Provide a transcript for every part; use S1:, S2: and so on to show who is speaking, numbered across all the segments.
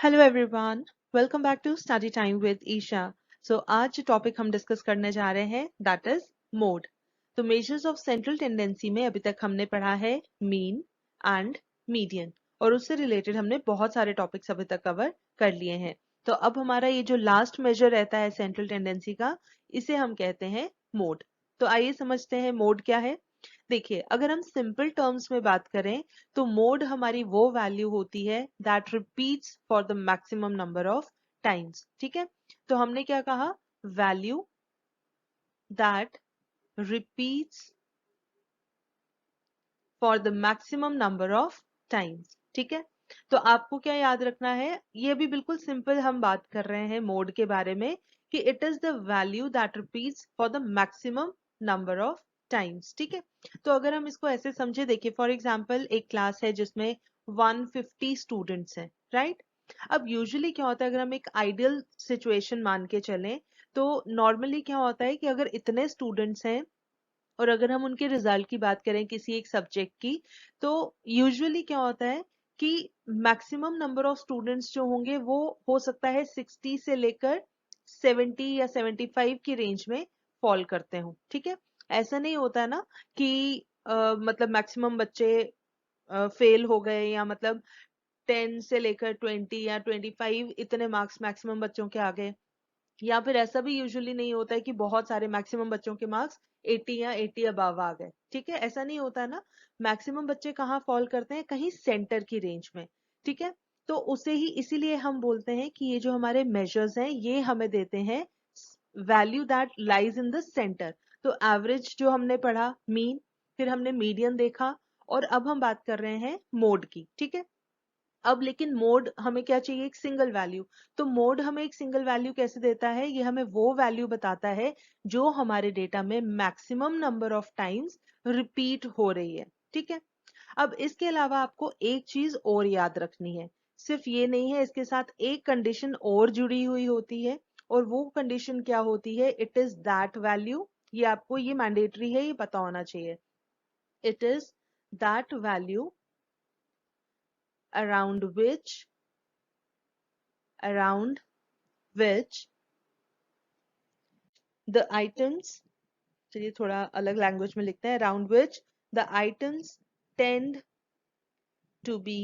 S1: Hello everyone, welcome back to study time with Isha. आज जो topic हम डिस्कस करने जा रहे हैं दैट इज मोड। तो मेजर्स ऑफ सेंट्रल टेंडेंसी में अभी तक हमने पढ़ा है मीन एंड मीडियन, और उससे रिलेटेड हमने बहुत सारे टॉपिक्स अभी तक कवर कर लिए हैं। तो अब हमारा ये जो लास्ट मेजर रहता है सेंट्रल टेंडेंसी का, इसे हम कहते हैं मोड। तो आइए समझते हैं मोड क्या है। देखिए, अगर हम सिंपल टर्म्स में बात करें तो मोड हमारी वो वैल्यू होती है that repeats for the maximum number of times. ठीक है, तो हमने क्या कहा, value that repeats for the maximum number of times. ठीक है, तो आपको क्या याद रखना है, ये भी बिल्कुल सिंपल हम बात कर रहे हैं मोड के बारे में कि it is the value that repeats for the maximum number of times. ठीक है, तो अगर हम इसको ऐसे समझे, देखिए फॉर एग्जांपल एक क्लास है जिसमें 150 स्टूडेंट्स हैं, राइट। अब यूजुअली क्या होता है, अगर हम एक आइडियल सिचुएशन मान के चलें तो नॉर्मली क्या होता है कि अगर इतने स्टूडेंट्स हैं और अगर हम उनके रिजल्ट की बात करें किसी एक सब्जेक्ट की, तो यूजुअली क्या होता है कि मैक्सिमम नंबर ऑफ स्टूडेंट्स जो होंगे वो हो सकता है 60 से लेकर 70 या 75 की रेंज में फॉल करते हो। ठीक है, ऐसा नहीं होता है ना कि मतलब मैक्सिमम बच्चे फेल हो गए, या मतलब 10 से लेकर 20 या 25 इतने मार्क्स मैक्सिमम बच्चों के आ गए। या फिर ऐसा भी यूजुअली नहीं होता है कि बहुत सारे मैक्सिमम बच्चों के मार्क्स 80 या 80 अबव आ गए। ठीक है, ऐसा नहीं होता है ना। मैक्सिमम बच्चे कहाँ फॉल करते हैं, कहीं सेंटर की रेंज में। ठीक है, तो उसे ही इसीलिए हम बोलते हैं कि ये जो हमारे मेजर्स हैं ये हमें देते हैं value that lies in the centre. तो एवरेज जो हमने पढ़ा, मीन, फिर हमने मीडियन देखा, और अब हम बात कर रहे हैं मोड की। ठीक है, अब लेकिन मोड हमें क्या चाहिए, एक सिंगल वैल्यू। तो मोड हमें एक सिंगल वैल्यू कैसे देता है, ये हमें वो वैल्यू बताता है जो हमारे डेटा में maximum number of times repeat हो रही है। ठीक है, अब इसके अलावा आपको एक चीज और याद रखनी है, सिर्फ ये नहीं है, इसके साथ एक कंडीशन और जुड़ी हुई होती है। और वो कंडीशन क्या होती है, इट इज दैट वैल्यू। ये आपको, ये मैंडेटरी है, ये पता होना चाहिए। It is that value around which around which the items, चलिए थोड़ा अलग लैंग्वेज में लिखते हैं, around which the items tend to be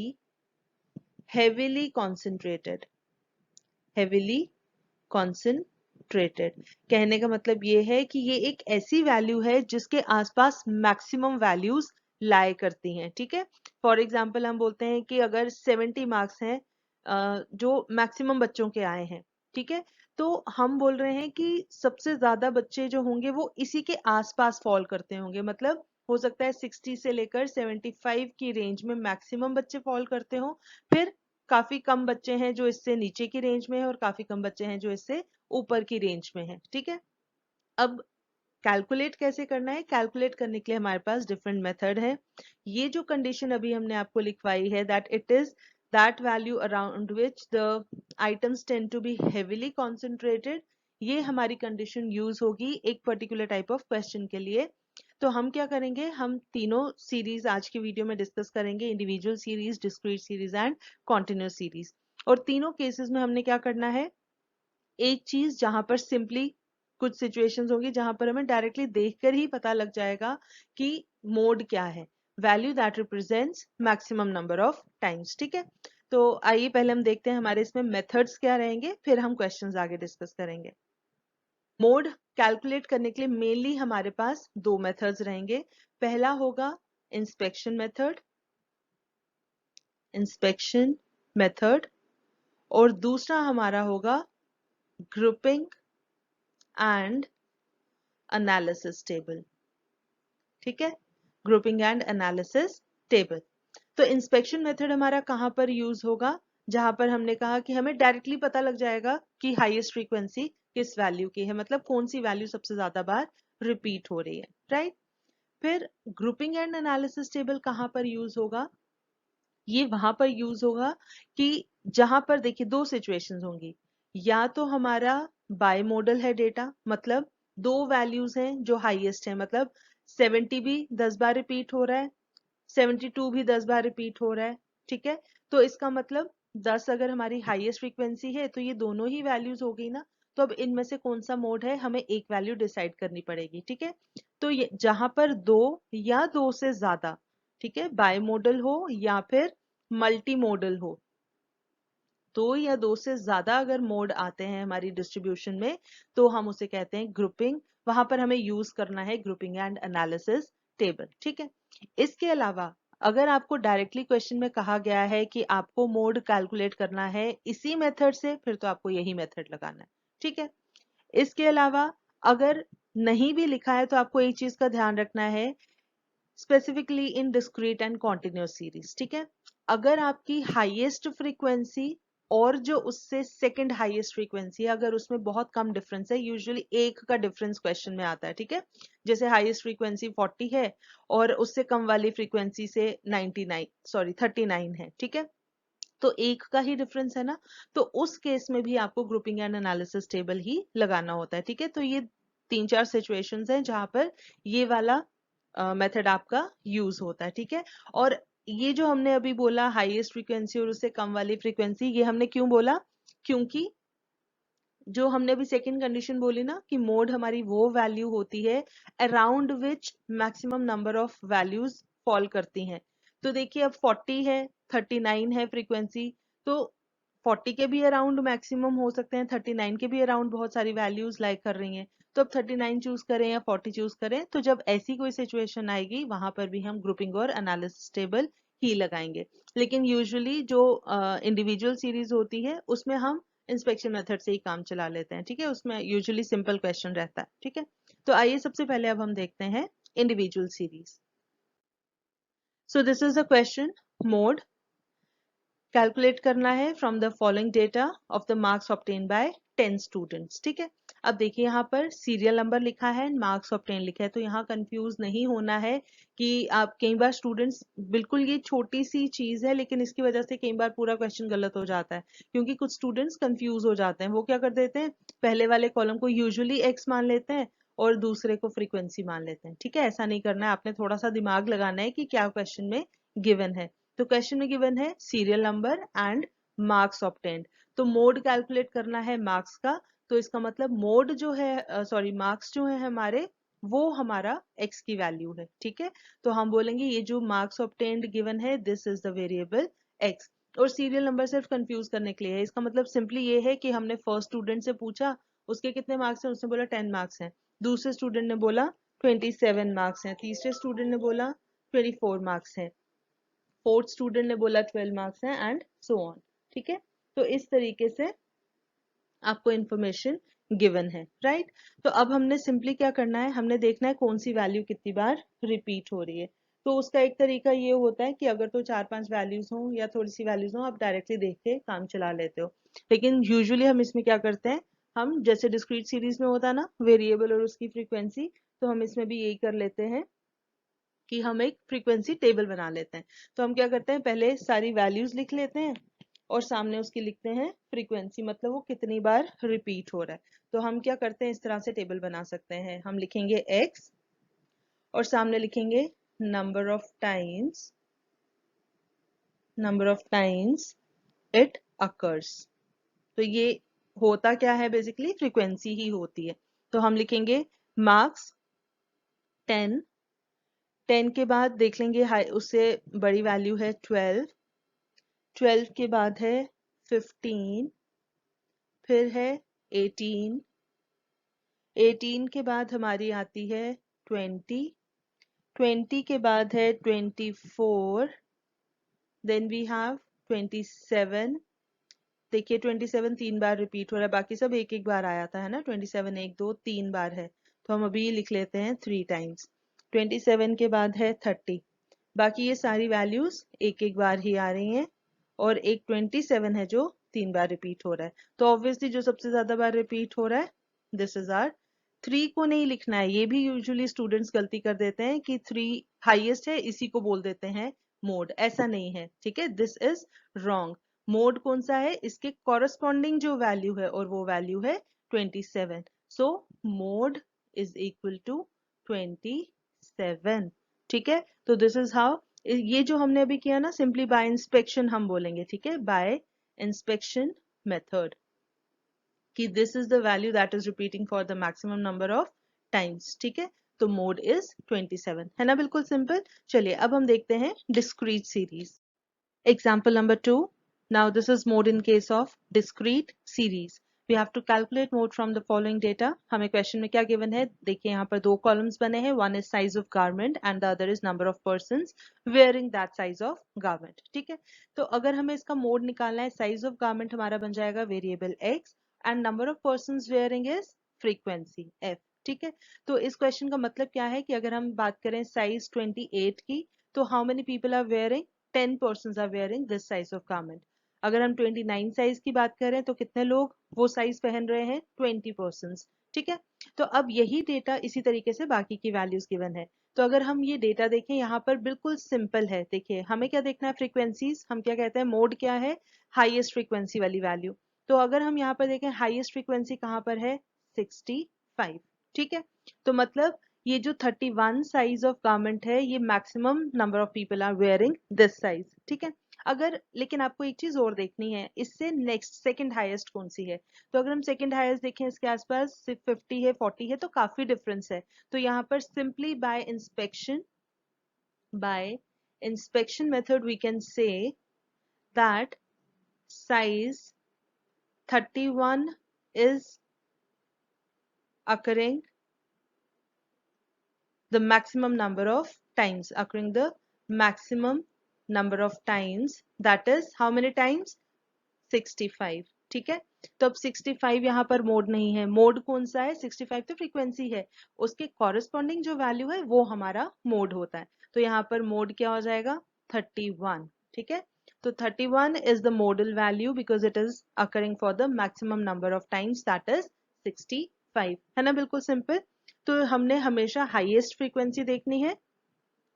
S1: heavily concentrated। heavily concentrated कहने का मतलब ये है कि ये एक ऐसी वैल्यू है जिसके आसपास मैक्सिमम वैल्यूज लाए करती हैं। ठीक है, फॉर एग्जाम्पल हम बोलते हैं कि अगर 70 मार्क्स हैं जो मैक्सिमम बच्चों के आए हैं, ठीक है, तो हम बोल रहे हैं कि सबसे ज्यादा बच्चे जो होंगे वो इसी के आसपास फॉल करते होंगे। मतलब हो सकता है 60 से लेकर 75 की रेंज में मैक्सिमम बच्चे फॉल करते हो, फिर काफी कम बच्चे हैं जो इससे नीचे की रेंज में है, और काफी कम बच्चे हैं जो इससे ऊपर की रेंज में है। ठीक है, अब कैलकुलेट कैसे करना है, कैलकुलेट करने के लिए हमारे पास डिफरेंट मेथड है। ये जो कंडीशन अभी हमने आपको लिखवाई है, that it is that value around which the items tend to be heavily concentrated, ये हमारी कंडीशन यूज होगी एक पर्टिकुलर टाइप ऑफ क्वेश्चन के लिए। तो हम क्या करेंगे, हम तीनों सीरीज आज की वीडियो में डिस्कस करेंगे, individual series, discrete series and continuous series. और तीनों केसेस में हमने क्या करना है, एक चीज जहां पर सिंपली कुछ सिचुएशंस होंगी जहां पर हमें डायरेक्टली देखकर ही पता लग जाएगा कि मोड क्या है, value that represents maximum number of times. ठीक है, तो आइए पहले हम देखते हैं हमारे इसमें मेथड्स क्या रहेंगे, फिर हम क्वेश्चंस आगे डिस्कस करेंगे। मोड कैलकुलेट करने के लिए मेनली हमारे पास दो मेथड्स रहेंगे। पहला होगा इंस्पेक्शन मेथड, इंस्पेक्शन मेथड, और दूसरा हमारा होगा ग्रुपिंग एंड एनालिसिस टेबल। ठीक है, ग्रुपिंग एंड एनालिसिस टेबल। तो इंस्पेक्शन मेथड हमारा कहां पर यूज होगा, जहां पर हमने कहा कि हमें डायरेक्टली पता लग जाएगा कि हाईएस्ट फ्रीक्वेंसी किस वैल्यू की है, मतलब कौन सी वैल्यू सबसे ज्यादा बार रिपीट हो रही है, राइट। फिर ग्रुपिंग एंड एनालिसिस टेबल कहां पर यूज होगा, ये वहां पर यूज होगा कि जहां पर देखिए दो सिचुएशंस होंगी, या तो हमारा बाय मॉडल है डेटा, मतलब दो वैल्यूज हैं जो हाईएस्ट है, मतलब 70 भी 10 बार रिपीट हो रहा है, 72 भी 10 बार रिपीट हो रहा है। ठीक है, तो इसका मतलब 10 अगर हमारी हाईएस्ट फ्रीक्वेंसी है तो ये दोनों ही वैल्यूज हो गई ना। तो अब इनमें से कौन सा मोड है हमें एक वैल्यू डिसाइड करनी पड़ेगी, ठीक है। तो ये जहां पर दो या दो से ज्यादा, ठीक है, बाई मॉडल हो या फिर मल्टी मॉडल हो, दो या दो से ज्यादा अगर मोड आते हैं हमारी डिस्ट्रीब्यूशन में तो हम उसे कहते हैं ग्रुपिंग। वहां पर हमें यूज करना है ग्रुपिंग एंड एनालिसिस टेबल, ठीक है। इसके अलावा अगर आपको डायरेक्टली क्वेश्चन में कहा गया है कि आपको मोड कैलकुलेट करना है इसी मेथड से, फिर तो आपको यही मेथड लगाना है, ठीक है। इसके अलावा अगर नहीं भी लिखा है तो आपको एक चीज का ध्यान रखना है, specifically in discrete and continuous series, ठीक है। अगर आपकी हाईएस्ट फ्रीक्वेंसी और जो उससे सेकंड हाईएस्ट फ्रीक्वेंसी है अगर उसमें बहुत कम डिफरेंस है, यूजुअली एक का डिफरेंस क्वेश्चन में आता है, ठीक है। जैसे हाईएस्ट फ्रीक्वेंसी 40 है और उससे कम वाली फ्रीक्वेंसी से 39 है, ठीक है। तो एक का ही डिफरेंस है ना, तो उस केस में भी आपको ग्रुपिंग एंड एनालिसिस टेबल ही लगाना होता है, ठीक है। तो ये तीन चार सिचुएशंस हैं जहां पर ये वाला मेथड आपका यूज होता है, ठीक है। और ये जो हमने अभी बोला हाईएस्ट फ्रीक्वेंसी और उससे कम वाली फ्रीक्वेंसी, ये हमने क्यों बोला, क्योंकि जो हमने अभी सेकंड कंडीशन बोली ना कि मोड हमारी वो वैल्यू होती है around which maximum number of values fall करती हैं। तो देखिए अब 40 है, 39 है फ्रीक्वेंसी, तो 40 के भी अराउंड मैक्सिमम हो सकते हैं, 39 के भी अराउंड बहुत सारी वैल्यूज लाइक कर रही हैं। तो अब 39 चूज करें या 40 चूज करें, तो जब ऐसी कोई सिचुएशन आएगी वहां पर भी हम ग्रुपिंग और एनालिसिस टेबल ही लगाएंगे। लेकिन यूजुअली जो इंडिविजुअल सीरीज होती है उसमें हम इंस्पेक्शन मेथड से ही काम चला लेते हैं, ठीक है। उसमें यूजुअली सिंपल क्वेश्चन रहता है, ठीक है। तो आइए सबसे पहले अब हम देखते हैं individual series. So this is the question, mode calculate करना है from the following data of the marks obtain bye 10 students, ठीक है। अब देखिए यहाँ पर सीरियल नंबर लिखा है, मार्क्स ऑब्टेन लिखा है, तो यहाँ कंफ्यूज नहीं होना है कि आप कई बार स्टूडेंट्स, बिल्कुल ये छोटी सी चीज है लेकिन इसकी वजह से कई बार पूरा क्वेश्चन गलत हो जाता है, क्योंकि कुछ स्टूडेंट्स कंफ्यूज हो जाते हैं। वो क्या कर देते हैं, पहले वाले कॉलम को यूजुअली एक्स मान लेते हैं और दूसरे को फ्रीक्वेंसी मान लेते हैं, ठीक है। ऐसा नहीं करना है, आपने थोड़ा सा दिमाग लगाना है कि क्या क्वेश्चन में गिवन है। तो क्वेश्चन में गिवन है serial number and marks obtained, तो मोड कैलकुलेट करना है मार्क्स का। तो इसका मतलब मोड जो है, सॉरी, मार्क्स जो है हमारे, वो हमारा x की वैल्यू है, ठीक है। तो हम बोलेंगे ये जो मार्क्स ऑब्टेन्ड गिवन है this is the variable x। और सीरियल नंबर सिर्फ कंफ्यूज करने के लिए है, इसका मतलब सिंपली ये है कि हमने फर्स्ट स्टूडेंट से पूछा उसके कितने मार्क्स हैं, उसने बोला 10 मार्क्स हैं, दूसरे स्टूडेंट ने बोला 27 मार्क्स हैं, तीसरे स्टूडेंट ने बोला 24 मार्क्स हैं, फोर्थ स्टूडेंट ने बोला 12 मार्क्स हैं, एंड सो ऑन, ठीक है। तो इस तरीके से आपको इंफॉर्मेशन गिवन है, राइट। तो अब हमने सिंपली क्या करना है, हमने देखना है कौन सी वैल्यू कितनी बार रिपीट हो रही है। तो उसका एक तरीका ये होता है कि अगर तो 4-5 वैल्यूज हो या थोड़ी सी वैल्यूज हो, आप डायरेक्टली देख के काम चला लेते हो। लेकिन यूजुअली हम इसमें क्या करते हैं, हम जैसे डिस्क्रीट सीरीज में होता है ना वेरिएबल और उसकी फ्रीक्वेंसी, तो हम इसमें भी यही कर लेते हैं कि हम एक फ्रीक्वेंसी टेबल बना लेते हैं। तो हम क्या करते हैं, पहले सारी वैल्यूज लिख लेते हैं और सामने उसकी लिखते हैं फ्रीक्वेंसी, मतलब वो कितनी बार रिपीट हो रहा है। तो हम क्या करते हैं, इस तरह से टेबल बना सकते हैं, हम लिखेंगे x और सामने लिखेंगे number of times, it occurs. तो ये होता क्या है, बेसिकली फ्रीक्वेंसी ही होती है। तो हम लिखेंगे मार्क्स 10, 10 के बाद देख लेंगे हाई, उससे बड़ी वैल्यू है 12, 12 के बाद है 15, फिर है 18, 18 के बाद हमारी आती है 20, 20 के बाद है 24, देन वी हैव 27। देखिए 27 तीन बार रिपीट हो रहा है, बाकी सब एक एक बार आया था, है ना। 27 1 2 3 बार है, तो हम अभी लिख लेते हैं 3 टाइम्स। 27 के बाद है 30, बाकी ये सारी वैल्यूज एक एक बार ही आ रही हैं, और एक 27 है जो 3 बार रिपीट हो रहा है। तो ऑब्वियसली जो सबसे ज्यादा बार रिपीट हो रहा है दिस इज आर। 3 को नहीं लिखना है, ये भी यूजुअली स्टूडेंट्स गलती कर देते हैं कि 3 हाईएस्ट है इसी को बोल देते हैं मोड, ऐसा नहीं है, ठीक है। This is wrong. मोड कौन सा है, इसके कॉरस्पॉन्डिंग जो वैल्यू है और वो वैल्यू है 27। So mode is equal to 27, ठीक है। तो दिस इज हाउ, ये जो हमने अभी किया ना सिंपली बाय इंस्पेक्शन हम बोलेंगे, ठीक है, बाय inspection method कि this is the value that is repeating for the maximum number of times. ठीक है, तो mode is 27 है ना, बिल्कुल सिंपल. चलिए अब हम देखते हैं discrete series. Example number 2. Now this is mode in case of discrete series. We have to calculate mode from the following data. हमें question में क्या given है, देखिए यहाँ पर दो columns बने हैं. One is size of garment and the other is number of persons wearing that size of garment. ठीक है, तो अगर हमें इसका mode निकालना है, size of garment हमारा बन जाएगा variable x and number of persons wearing is frequency f. ठीक है, तो इस question का मतलब क्या है कि अगर हम बात करें size 28 की, तो how many people are wearing? 10 persons are wearing this size of garment. अगर हम 29 साइज की बात करें तो कितने लोग वो साइज पहन रहे हैं? 20 persons. ठीक है, तो अब यही डेटा इसी तरीके से बाकी की वैल्यूज गिवन है. तो अगर हम ये डेटा देखें यहाँ पर बिल्कुल सिंपल है. देखिए हमें क्या देखना है, फ्रीक्वेंसीज. हम क्या कहते हैं, मोड क्या है, हाईएस्ट फ्रीक्वेंसी वाली वैल्यू. तो अगर हम यहाँ पर देखें हाईएस्ट फ्रीक्वेंसी कहाँ पर है, 65. ठीक है, तो मतलब ये जो 31 साइज ऑफ गारमेंट है, ये maximum number of people are wearing this size. ठीक है, अगर लेकिन आपको एक चीज और देखनी है, इससे नेक्स्ट सेकंड हाईएस्ट कौन सी है. तो अगर हम सेकंड हाईएस्ट देखें, इसके आसपास सिर्फ 50 है, 40 है, तो काफी डिफरेंस है. तो यहाँ पर simply by inspection method we can say that size 31 is occurring the maximum number of times, occurring the maximum number of times, that is how many times, 65. ठीक है, तो अब 65 यहाँ पर मोड नहीं है. मोड कौन सा है, 65 तो फ्रीक्वेंसी है, उसके कॉरेस्पॉन्डिंग जो वैल्यू है वो हमारा मोड होता है. तो यहाँ पर मोड क्या हो जाएगा, 31. ठीक है, तो 31 is the modal value because it is occurring for the maximum number of times, that is 65. है ना, बिल्कुल सिंपल. तो हमने हमेशा हाईएस्ट फ्रीक्वेंसी देखनी है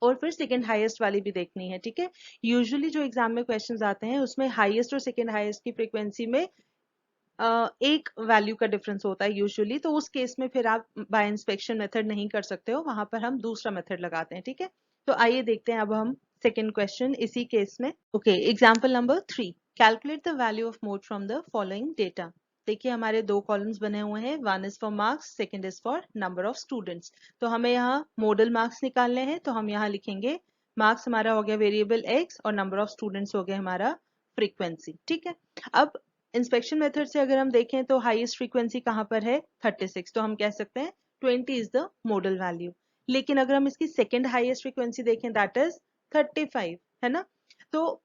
S1: और फिर सेकेंड हाईएस्ट वाली भी देखनी है. ठीक है, यूजुअली जो एग्जाम में क्वेश्चंस आते हैं उसमें हाईएस्ट और सेकेंड हाईएस्ट की फ्रीक्वेंसी में एक वैल्यू का डिफरेंस होता है यूजुअली. तो उस केस में फिर आप बाय इंस्पेक्शन मेथड नहीं कर सकते हो, वहां पर हम दूसरा मेथड लगाते हैं. ठीक है, तो आइए देखते हैं अब हम सेकेंड क्वेश्चन इसी केस में. Okay, example number 3. Calculate the value of mode from the following data. देखिए हमारे दो कॉलम्स बने हुए हैं, one is for marks, second is for number of students. तो हमें यहाँ मॉडल मार्क्स निकालने हैं, तो हम यहाँ लिखेंगे मार्क्स हमारा हो गया वेरिएबल x और नंबर ऑफ स्टूडेंट्स हो गया हमारा फ्रीक्वेंसी. ठीक है, अब इंस्पेक्शन मेथड से अगर हम देखें तो हाईएस्ट फ्रीक्वेंसी कहाँ पर है, 36. तो हम कह सकते हैं 20 इज द मॉडल वैल्यू. लेकिन अगर हम इसकी सेकेंड हाईएस्ट फ्रीक्वेंसी देखें, दैट इज 35. है ना, तो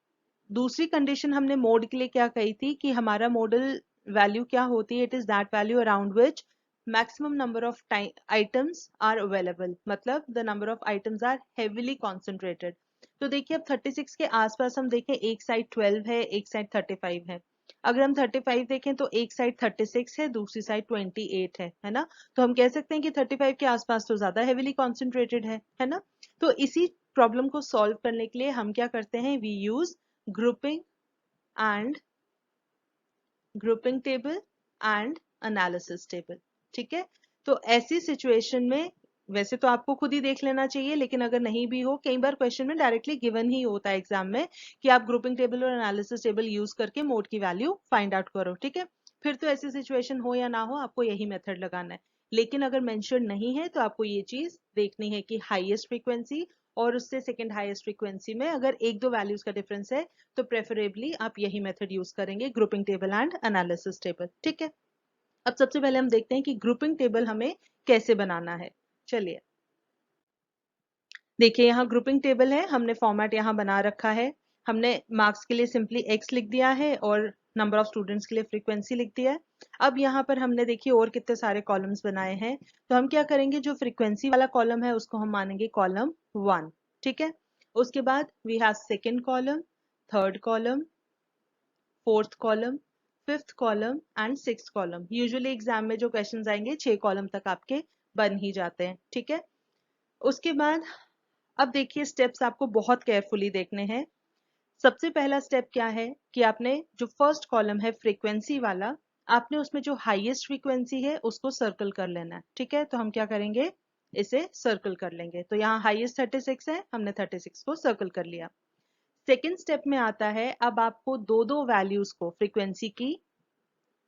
S1: दूसरी कंडीशन हमने मोड के लिए क्या कही थी कि हमारा मॉडल वैल्यू क्या होती है, it is that value around which maximum number of items are available, मतलब the number of items are heavily concentrated. तो देखिए अब 36 के आसपास हम देखें, एक साइड 12 है, एक साइड 35 है. अगर हम 35 देखें तो एक साइड 36 है, दूसरी साइड 28 है ना. तो हम कह सकते हैं कि 35 के आसपास तो ज्यादा हेविली कॉन्सेंट्रेटेड है ना. तो इसी प्रॉब्लम को सॉल्व करने के लिए हम क्या करते हैं, we use grouping table and analysis table. ठीक है, तो ऐसी सिचुएशन में वैसे तो आपको खुद ही देख लेना चाहिए, लेकिन अगर नहीं भी हो, कई बार क्वेश्चन में डायरेक्टली गिवन ही होता है एग्जाम में कि आप ग्रुपिंग टेबल और एनालिसिस टेबल यूज करके मोड की वैल्यू फाइंड आउट करो. ठीक है, फिर तो ऐसी सिचुएशन हो या ना हो, आपको यही मेथड लगाना है. लेकिन अगर मेंशन नहीं है तो आपको ये चीज देखनी है कि हाईएस्ट फ्रीक्वेंसी और उससे सेकेंड हाईएस्ट फ्रीक्वेंसी में अगर एक दो वैल्यूज का डिफरेंस है तो प्रेफरेबली आप यही मेथड यूज करेंगे, grouping table and analysis table. ठीक है, अब सबसे पहले हम देखते हैं कि ग्रुपिंग टेबल हमें कैसे बनाना है. चलिए देखिए यहाँ ग्रुपिंग टेबल है, हमने फॉर्मेट यहाँ बना रखा है. हमने मार्क्स के लिए सिंपली x लिख दिया है और नंबर ऑफ स्टूडेंट्स के लिए फ्रीक्वेंसी लिख दिया है. अब यहाँ पर हमने देखिए और कितने सारे कॉलम्स बनाए हैं. तो हम क्या करेंगे, जो फ्रीक्वेंसी वाला कॉलम है उसको हम मानेंगे कॉलम 1. ठीक है, उसके बाद we have second column, third column, fourth column, fifth column and sixth column. Usually exam में जो क्वेश्चंस आएंगे 6 कॉलम तक आपके बन ही जाते हैं. ठीक है, उसके बाद अब देखिए स्टेप्स आपको बहुत केयरफुली देखने हैं. सबसे पहला स्टेप क्या है कि आपने जो फर्स्ट कॉलम है फ्रीक्वेंसी वाला, आपने उसमें जो हाईएस्ट फ्रीक्वेंसी है उसको सर्कल कर लेना है. ठीक है, तो हम क्या करेंगे, इसे सर्कल कर लेंगे. तो यहाँ हाईएस्ट 36 है, हमने 36 को सर्कल कर लिया. सेकेंड स्टेप में आता है, अब आपको दो दो वैल्यूज को, फ्रीक्वेंसी की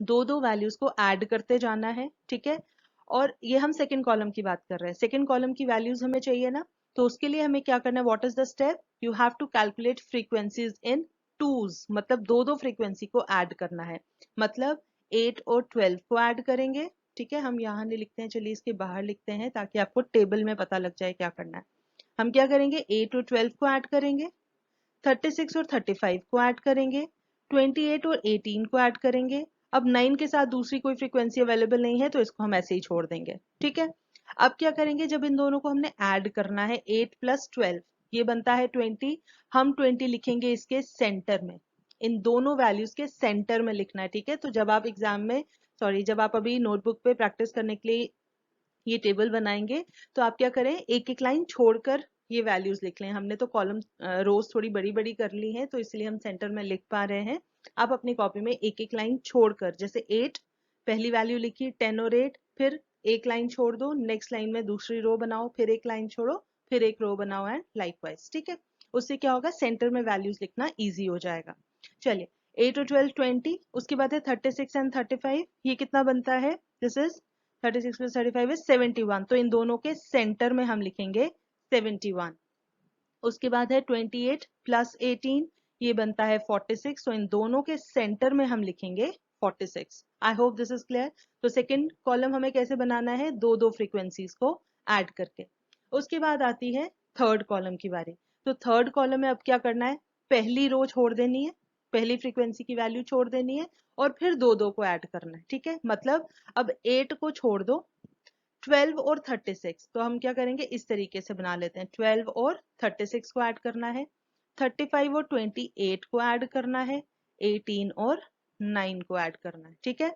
S1: दो दो वैल्यूज को ऐड करते जाना है, ठीक है। और ये हम सेकेंड कॉलम की बात कर रहे हैं, सेकेंड कॉलम की वैल्यूज हमें चाहिए ना, तो उसके लिए हमें क्या करना है, what is the step, you have to calculate frequencies in twos, मतलब दो दो फ्रीक्वेंसी को ऐड करना है, मतलब 8 और 12 को ऐड करेंगे, ठीक है। हम यहाँ नहीं लिखते हैं, चलिए इसके बाहर लिखते हैं ताकि आपको टेबल में पता लग जाए क्या करना है। हम क्या करेंगे, 8 और 12 को ऐड करेंगे, 36 और 35 को ऐड करेंगे, 28 और 18 को ऐड करेंगे। अब 9 के साथ दूसरी कोई फ्रीक्वेंसी अवेलेबल नहीं है तो इसको हम ऐसे ही छोड़ देंगे, ठीक है। अब क्या करेंगे, जब इन दोनों को हमने ऐड करना है, 8 प्लस 12 ये बनता है 20, हम 20 लिखेंगे इसके सेंटर में, इन दोनों वैल्यूज के सेंटर में लिखना है, ठीक है। तो जब आप एग्जाम में, सॉरी, जब आप अभी नोटबुक पे प्रैक्टिस करने के लिए ये टेबल बनाएंगे तो आप क्या करें, एक एक लाइन छोड़कर ये वैल्यूज लिख लें। हमने तो कॉलम रोज थोड़ी बड़ी बड़ी कर ली हैं तो इसलिए हम सेंटर में लिख पा रहे हैं। आप अपनी कॉपी में एक एक लाइन छोड़कर, जैसे 8 पहली वैल्यू लिखी, 10 और 8, फिर एक लाइन छोड़ दो, नेक्स्ट लाइन में दूसरी रो बनाओ, फिर एक लाइन छोड़ो, फिर एक रो बनाओ एंड लाइकवाइज, ठीक है। उससे क्या होगा, सेंटर में वैल्यूज लिखना इजी हो जाएगा। चलिए, 8 और 12 20, उसके बाद है 36 एंड 35, ये कितना बनता है, दिस इज 36 प्लस 35 इज 71, तो इन दोनों के सेंटर में हम लिखेंगे 71। उसके बाद है 28 प्लस 18, ये बनता है 46, तो इन दोनों के सेंटर में हम लिखेंगे 46। I hope this is clear. तो सेकेंड कॉलम हमें कैसे बनाना है, दो दो फ्रीक्वेंसीज को ऐड करके। उसके बाद आती है थर्ड कॉलम की बारी। तो थर्ड कॉलम में अब क्या करना है, पहली रो छोड़ देनी है, पहली फ्रीक्वेंसी की वैल्यू छोड़ देनी है और फिर दो दो को ऐड करना है, ठीक है। मतलब अब 8 को छोड़ दो, 12 और 36, तो हम क्या करेंगे, इस तरीके से बना लेते हैं, 12 और 36 को ऐड करना है, 35 और 28 को ऐड करना है, 18 और 9 को ऐड करना है, ठीक है।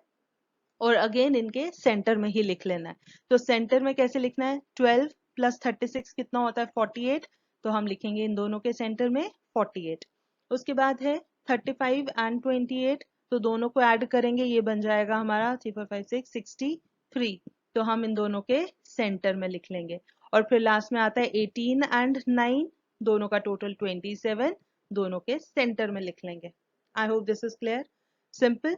S1: और अगेन इनके सेंटर में ही लिख लेना है। तो सेंटर में कैसे लिखना है, 12 प्लस 36 कितना होता है, 48, तो हम लिखेंगे इन दोनों के सेंटर में 48। उसके बाद है 35 एंड 28, तो दोनों को ऐड करेंगे, ये बन जाएगा हमारा 3 4 5 6 63, तो हम इन दोनों के सेंटर में लिख लेंगे। और फिर लास्ट में आता है 18 एंड 9, दोनों का टोटल 27, दोनों के सेंटर में लिख लेंगे। I hope this is clear, simple.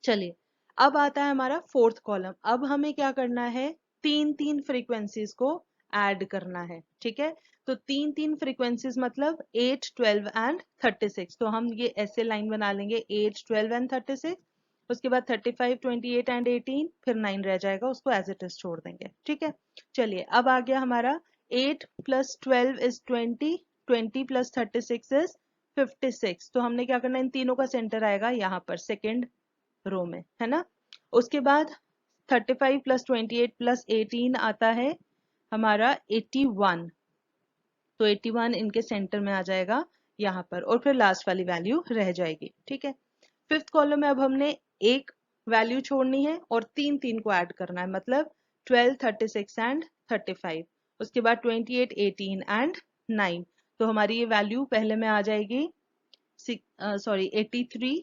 S1: चलिए, अब आता है हमारा फोर्थ कॉलम। अब हमें क्या करना है, तीन तीन फ्रीक्वेंसीज को ऐड करना है, ठीक है। तो तीन तीन फ्रीक्वेंसीज मतलब 8 12 एंड 36, तो हम ये ऐसे लाइन बना लेंगे, 8 12 एंड 36, उसके बाद 35 28 एंड 18, फिर 9 रह जाएगा, उसको एज इट इज छोड़ देंगे, ठीक है। चलिए, अब आ गया हमारा 8 प्लस 12 इज 20, 20 प्लस 36 इज 56, तो हमने क्या करना है, इन तीनों का सेंटर आएगा यहाँ पर सेकेंड रो में, है ना। उसके बाद 35 प्लस 28 प्लस 18 आता है हमारा 81, तो 81 इनके सेंटर में आ जाएगा यहाँ पर, और फिर लास्ट वाली वैल्यू रह जाएगी, ठीक है। फिफ्थ कॉलम में अब हमने एक वैल्यू छोड़नी है और तीन तीन को ऐड करना है, मतलब 12 36 एंड 35, उसके बाद 28 18 एंड 9, तो हमारी ये वैल्यू पहले में आ जाएगी 83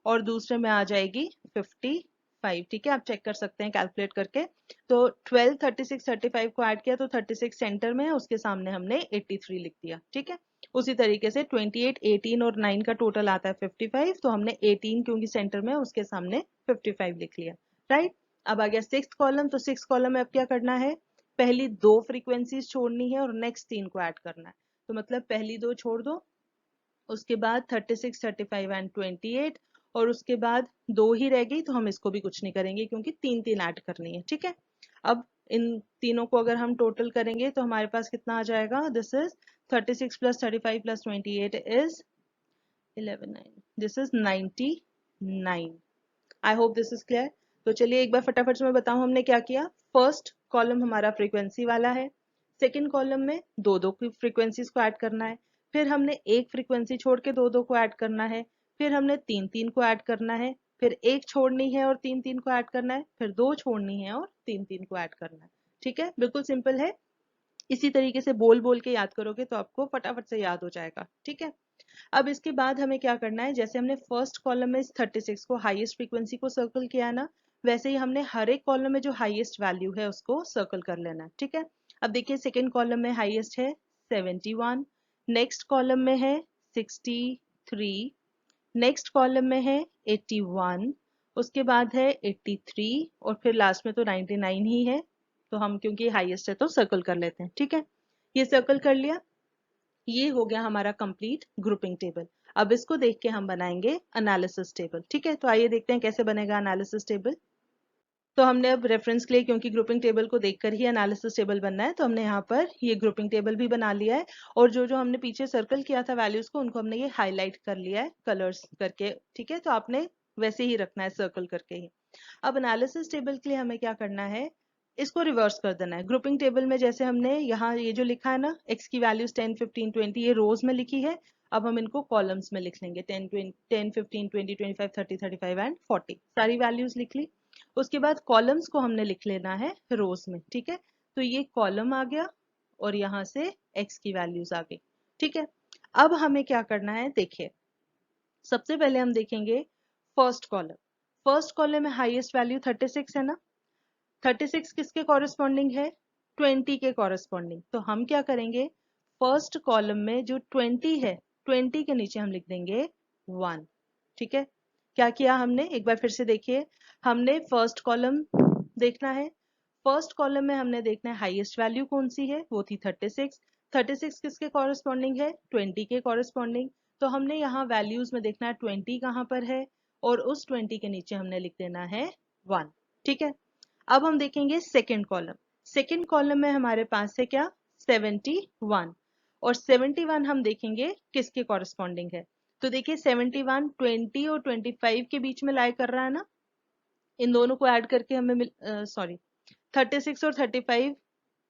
S1: और दूसरे में आ जाएगी 55, ठीक है। आप चेक कर सकते हैं कैलकुलेट करके। तो 12 36 35 को ऐड किया तो 36 सेंटर में है, उसके सामने हमने 83 लिख दिया, ठीक है। उसी तरीके से 28 18 और 9 का टोटल आता है 55, तो हमने 18 क्योंकि सेंटर में है उसके सामने 55 लिख लिया, राइट। अब आ गया सिक्स्थ कॉलम। तो सिक्स्थ कॉलम में अब क्या करना है, पहली दो फ्रीक्वेंसीज छोड़नी है और नेक्स्ट तीन को ऐड करना है। तो मतलब पहली दो छोड़ दो, उसके बाद 36 35 एंड 28, और उसके बाद दो ही रह गई तो हम इसको भी कुछ नहीं करेंगे क्योंकि तीन तीन ऐड करनी है, ठीक है। अब इन तीनों को अगर हम टोटल करेंगे तो हमारे पास कितना आ जाएगा, this is 36 plus 35 plus 28 is 11 9, this is 99। I hope this is clear. तो चलिए एक बार फटाफट से मैं बताऊं हमने क्या किया। फर्स्ट कॉलम हमारा फ्रीक्वेंसी वाला है, सेकेंड कॉलम में दो दो की फ्रीक्वेंसीज को ऐड करना है, फिर हमने एक फ्रीक्वेंसी छोड़ के दो दो को ऐड करना है, फिर हमने तीन तीन को ऐड करना है, फिर एक छोड़नी है और तीन तीन को ऐड करना है, फिर दो छोड़नी है और तीन तीन को ऐड करना है, ठीक है। बिल्कुल सिंपल है, इसी तरीके से बोल बोल के याद करोगे तो आपको फटाफट से याद हो जाएगा, ठीक है। अब इसके बाद हमें क्या करना है, जैसे हमने फर्स्ट कॉलम में 36 को हाईएस्ट फ्रीक्वेंसी को सर्कल किया ना, वैसे ही हमने हर एक कॉलम में जो हाईएस्ट वैल्यू है उसको सर्कल कर लेना है, ठीक है। अब देखिए सेकेंड कॉलम में हाईएस्ट है 71, नेक्स्ट कॉलम में है 63, नेक्स्ट कॉलम में है 81, उसके बाद है 83 और फिर लास्ट में तो 99 ही है। तो हम क्योंकि हाईएस्ट है तो सर्कल कर लेते हैं, ठीक है। ये सर्कल कर लिया, ये हो गया हमारा कंप्लीट ग्रुपिंग टेबल। अब इसको देख के हम बनाएंगे एनालिसिस टेबल, ठीक है। तो आइए देखते हैं कैसे बनेगा एनालिसिस टेबल। तो हमने अब रेफरेंस के लिए, क्योंकि ग्रुपिंग टेबल को देखकर ही एनालिसिस टेबल बनना है, तो हमने यहाँ पर ये ग्रुपिंग टेबल भी बना लिया है। और जो जो हमने पीछे सर्कल किया था वैल्यूज को, उनको हमने ये हाईलाइट कर लिया है कलर्स करके, ठीक है। तो आपने वैसे ही रखना है सर्कल करके ही। अब एनालिसिस टेबल के लिए हमें क्या करना है, इसको रिवर्स कर देना है। ग्रुपिंग टेबल में जैसे हमने यहाँ ये जो लिखा है ना, x की वैल्यूज 10, 15, 20 ये रोज में लिखी है। अब हम इनको कॉलम्स में लिख लेंगे, 10, 10, 15, 20, 25, 30, 35 एंड 40 सारी वैल्यूज लिख ली। उसके बाद कॉलम्स को हमने लिख लेना है रोज में, ठीक है। तो ये कॉलम आ गया और यहाँ से x की वैल्यूज आ गई, ठीक है। अब हमें क्या करना है, देखिए सबसे पहले हम देखेंगे फर्स्ट कॉलम। फर्स्ट कॉलम में हाईएस्ट वैल्यू 36 है ना। 36 किसके कॉरेस्पॉन्डिंग है, 20 के कॉरेस्पॉन्डिंग। तो हम क्या करेंगे, फर्स्ट कॉलम में जो 20 है, 20 के नीचे हम लिख देंगे 1, ठीक है। क्या किया हमने, एक बार फिर से देखिए। हमने फर्स्ट कॉलम देखना है, फर्स्ट कॉलम में हमने देखना है हाईएस्ट वैल्यू कौन सी है, वो थी 36। 36 किसके कॉरेस्पॉन्डिंग है, 20 के कॉरेस्पॉन्डिंग। तो हमने यहाँ वैल्यूज में देखना है 20 कहाँ पर है, और उस 20 के नीचे हमने लिख देना है 1, ठीक है। अब हम देखेंगे सेकेंड कॉलम। सेकेंड कॉलम में हमारे पास है क्या, 71, और 71 हम देखेंगे किसके कॉरेस्पॉन्डिंग है। तो देखिए 71 20 और 25 के बीच में लाई कर रहा है ना। इन दोनों को ऐड करके हमें 36 और 35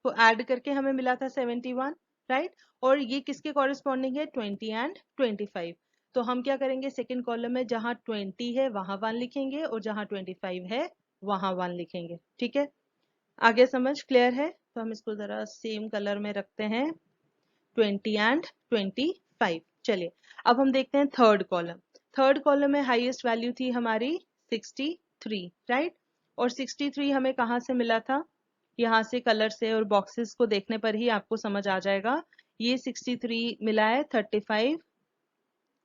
S1: को ऐड करके हमें मिला था 71, राइट। और ये किसके कॉरेस्पॉन्डिंग है, 20 एंड 25। तो हम क्या करेंगे, सेकेंड कॉलम में जहां 20 है वहां 1 लिखेंगे, और जहां 25 है वहां 1 लिखेंगे, ठीक है। आगे समझ क्लियर है। तो हम इसको जरा सेम कलर में रखते हैं, 20 एंड 25। चलिए अब हम देखते हैं थर्ड कॉलम। थर्ड कॉलम में हाईएस्ट वैल्यू थी हमारी 63, राइट। और 63 हमें कहाँ से मिला था, यहाँ से कलर से और बॉक्सेस को देखने पर ही आपको समझ आ जाएगा। ये 63 मिला है 35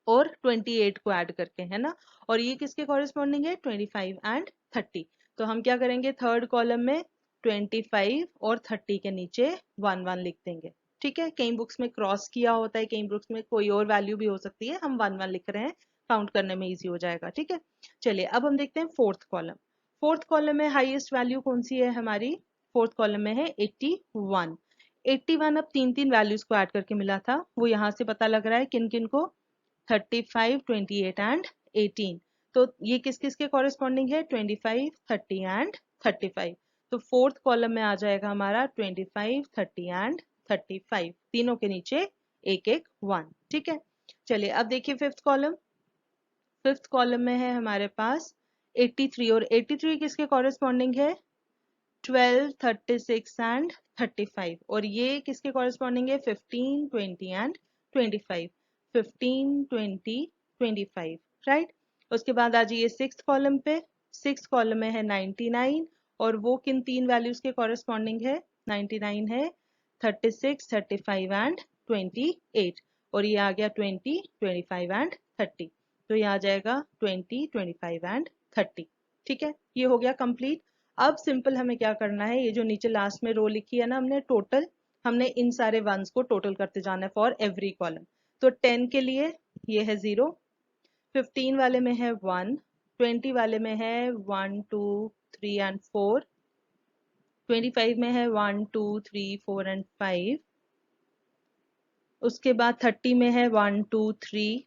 S1: और 28 को ऐड करके, है ना। और ये किसके कॉरेस्पॉन्डिंग है, 25 एंड 30। तो हम क्या करेंगे, थर्ड कॉलम में 25 और 30 के नीचे 1 1 लिख देंगे, ठीक है। कई बुक्स में क्रॉस किया होता है, कई बुक्स में कोई और वैल्यू भी हो सकती है, हम 1 1 लिख रहे हैं, काउंट करने में इजी हो जाएगा, ठीक है। चलिए अब हम देखते हैं फोर्थ कॉलम। फोर्थ कॉलम में हाईएस्ट वैल्यू कौन सी है हमारी, फोर्थ कॉलम में है 81। 81 अब तीन तीन वैल्यूज को ऐड करके मिला था, वो यहाँ से पता लग रहा है किन किन को, 35, 28 एंड 18। तो ये किस किस के कॉरेस्पॉन्डिंग है, 25, 30 एंड 35। तो फोर्थ कॉलम में आ जाएगा हमारा 25, 30 एंड 35, तीनों के नीचे एक एक 1, ठीक है। चलिए अब देखिए फिफ्थ कॉलम। फिफ्थ कॉलम में है हमारे पास 83, और 83 किसके कॉरेस्पॉन्डिंग है, 12, 36 एंड 35। और ये किसके कॉरेस्पॉन्डिंग है, 15, 20 एंड 25। 15, 20, 25, राइट। उसके बाद आ जाइए सिक्स कॉलम पे। सिक्स कॉलम में है 99, और वो किन तीन वैल्यूज के कॉरेस्पॉन्डिंग है, 99 है 36, 35 एंड 28। और ये आ गया 20, 25 एंड 30। तो ये आ जाएगा 20, 25 एंड 30, ठीक है। ये हो गया कंप्लीट। अब सिंपल हमें क्या करना है, ये जो नीचे लास्ट में रो लिखी है ना हमने टोटल, हमने इन सारे वंस को टोटल करते जाना है फॉर एवरी कॉलम। तो 10 के लिए ये है 0, 15 वाले में है 1, 20 वाले में है 1, 2, 3 एंड 4, 25 में है 1, 2, 3, 4 एंड 5। उसके बाद 30 में है 1, 2, 3,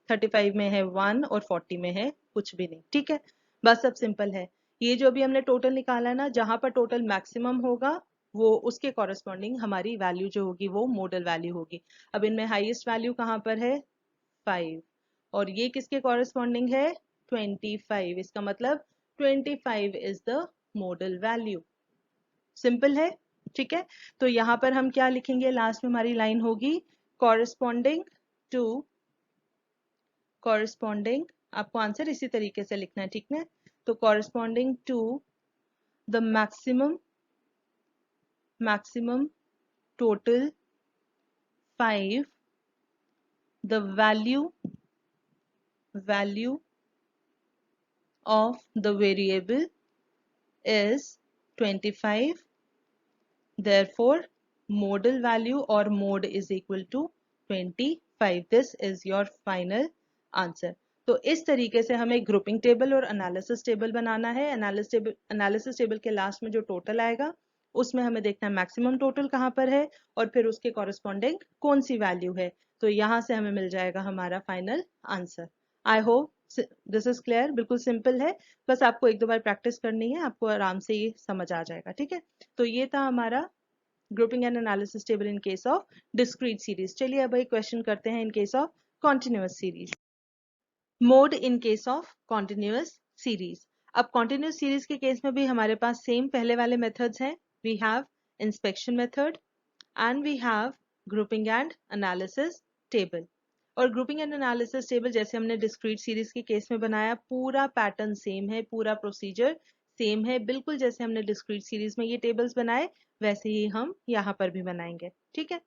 S1: 35 में है 1, और 40 में है कुछ भी नहीं, ठीक है। बस अब सिंपल है। ये जो भी हमने टोटल निकाला है ना, जहां पर टोटल मैक्सिमम होगा वो उसके कॉरेस्पॉन्डिंग हमारी वैल्यू जो होगी वो मॉडल वैल्यू होगी। अब इनमें हाईएस्ट वैल्यू कहाँ पर है, 5, और ये किसके कॉरेस्पॉन्डिंग है, 25। इसका मतलब 25 is the model value. Simple है, ठीक है। तो यहाँ पर हम क्या लिखेंगे, लास्ट में हमारी लाइन होगी कॉरेस्पॉन्डिंग टू, कॉरेस्पॉन्डिंग, आपको आंसर इसी तरीके से लिखना है, ठीक है। तो corresponding to the maximum total 5 the value of the variable is 25, therefore modal value or mode is equal to 25. This is your final answer. तो इस तरीके से हमें ग्रुपिंग टेबल और एनालिसिस टेबल बनाना है। एनालिसिस टेबल के लास्ट में जो टोटल आएगा उसमें हमें देखना है मैक्सिमम टोटल कहाँ पर है और फिर उसके कॉरेस्पॉन्डिंग कौन सी वैल्यू है। तो यहाँ से हमें मिल जाएगा हमारा final answer. I hope this is clear. बिल्कुल सिंपल है, बस आपको एक दो बार प्रैक्टिस करनी है, आपको आराम से ये समझ आ जाएगा। ठीक है, तो ये था हमारा grouping and analysis table in case of discrete series. चलिए अब एक क्वेश्चन करते हैं in case of continuous series. Mode in case of continuous series. अब कॉन्टिन्यूअस सीरीज के केस में भी हमारे पास सेम पहले वाले मेथड्स हैं। We have inspection method and we have grouping and analysis table. और ग्रुपिंग एंड एनालिसिस टेबल जैसे हमने डिस्क्रीट सीरीज के केस में बनाया, पूरा पैटर्न सेम है, पूरा प्रोसीजर सेम है, बिल्कुल जैसे हमने डिस्क्रीट सीरीज में ये टेबल्स बनाए वैसे ही हम यहाँ पर भी बनाएंगे। ठीक है,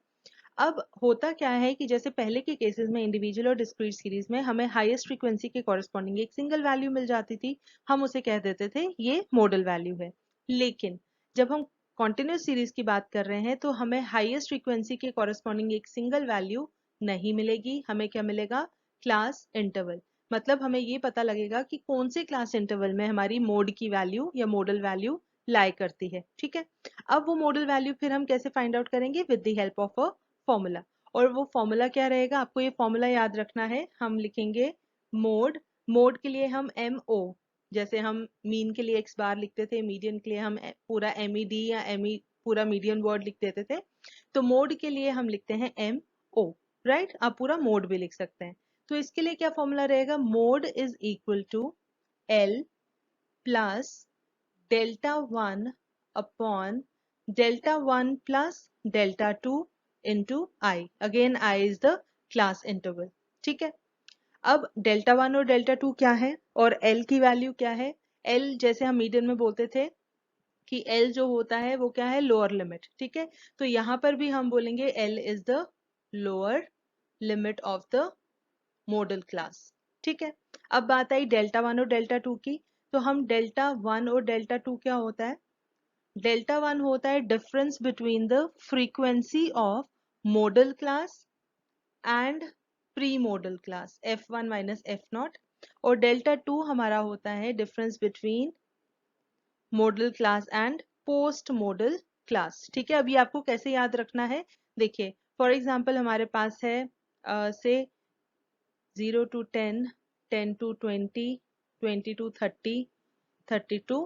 S1: अब होता क्या है कि जैसे पहले के केसेस में इंडिविजुअल और डिस्क्रीट सीरीज में हमें हाईएस्ट फ्रीक्वेंसी के कॉरेस्पॉन्डिंग एक सिंगल वैल्यू मिल जाती थी, हम उसे कह देते थे ये मॉडल वैल्यू है। लेकिन जब हम कॉन्टिन्यूस सीरीज की बात कर रहे हैं तो हमें हाईएस्ट फ्रीक्वेंसी के कॉरेस्पॉन्डिंग एक सिंगल वैल्यू नहीं मिलेगी, हमें क्या मिलेगा, क्लास इंटरवल। मतलब हमें ये पता लगेगा कि कौन से क्लास इंटरवल में हमारी मोड की वैल्यू या मॉडल वैल्यू लाई करती है। ठीक है, अब वो मॉडल वैल्यू फिर हम कैसे फाइंड आउट करेंगे, with the help of a formula. और वो फॉर्मूला क्या रहेगा, आपको ये फॉर्मूला याद रखना है। हम लिखेंगे मोड के लिए हम एम ओ, जैसे हम मीन के लिए एक्स बार लिखते थे, मीडियन के लिए हम पूरा एम ई डी या एम ई पूरा मीडियन वर्ड लिख देते थे, तो मोड के लिए हम लिखते हैं एम ओ। राइट, आप पूरा मोड भी लिख सकते हैं। तो इसके लिए क्या फॉर्मूला रहेगा, mode is equal to L plus delta 1 upon delta 1 plus delta 2 into I. Again I is the class interval. ठीक है, अब डेल्टा 1 और डेल्टा 2 क्या है और L की वैल्यू क्या है। L जैसे हम मीडियन में बोलते थे कि L जो होता है वो क्या है, लोअर लिमिट। ठीक है, तो यहाँ पर भी हम बोलेंगे L is the lower limit of the modal class। ठीक है, अब बात आई डेल्टा 1 और डेल्टा 2 की, तो हम डेल्टा 1 और डेल्टा 2 क्या होता है, डेल्टा 1 होता है difference between the frequency of model class and pre model class F1 minus F0, और डेल्टा 2 हमारा होता है difference between model class and post model class. ठीक है, अभी आपको कैसे याद रखना है, देखिए फॉर एग्जांपल हमारे पास है से 0 to 10, 10 to 20, 20 to 30, 30 to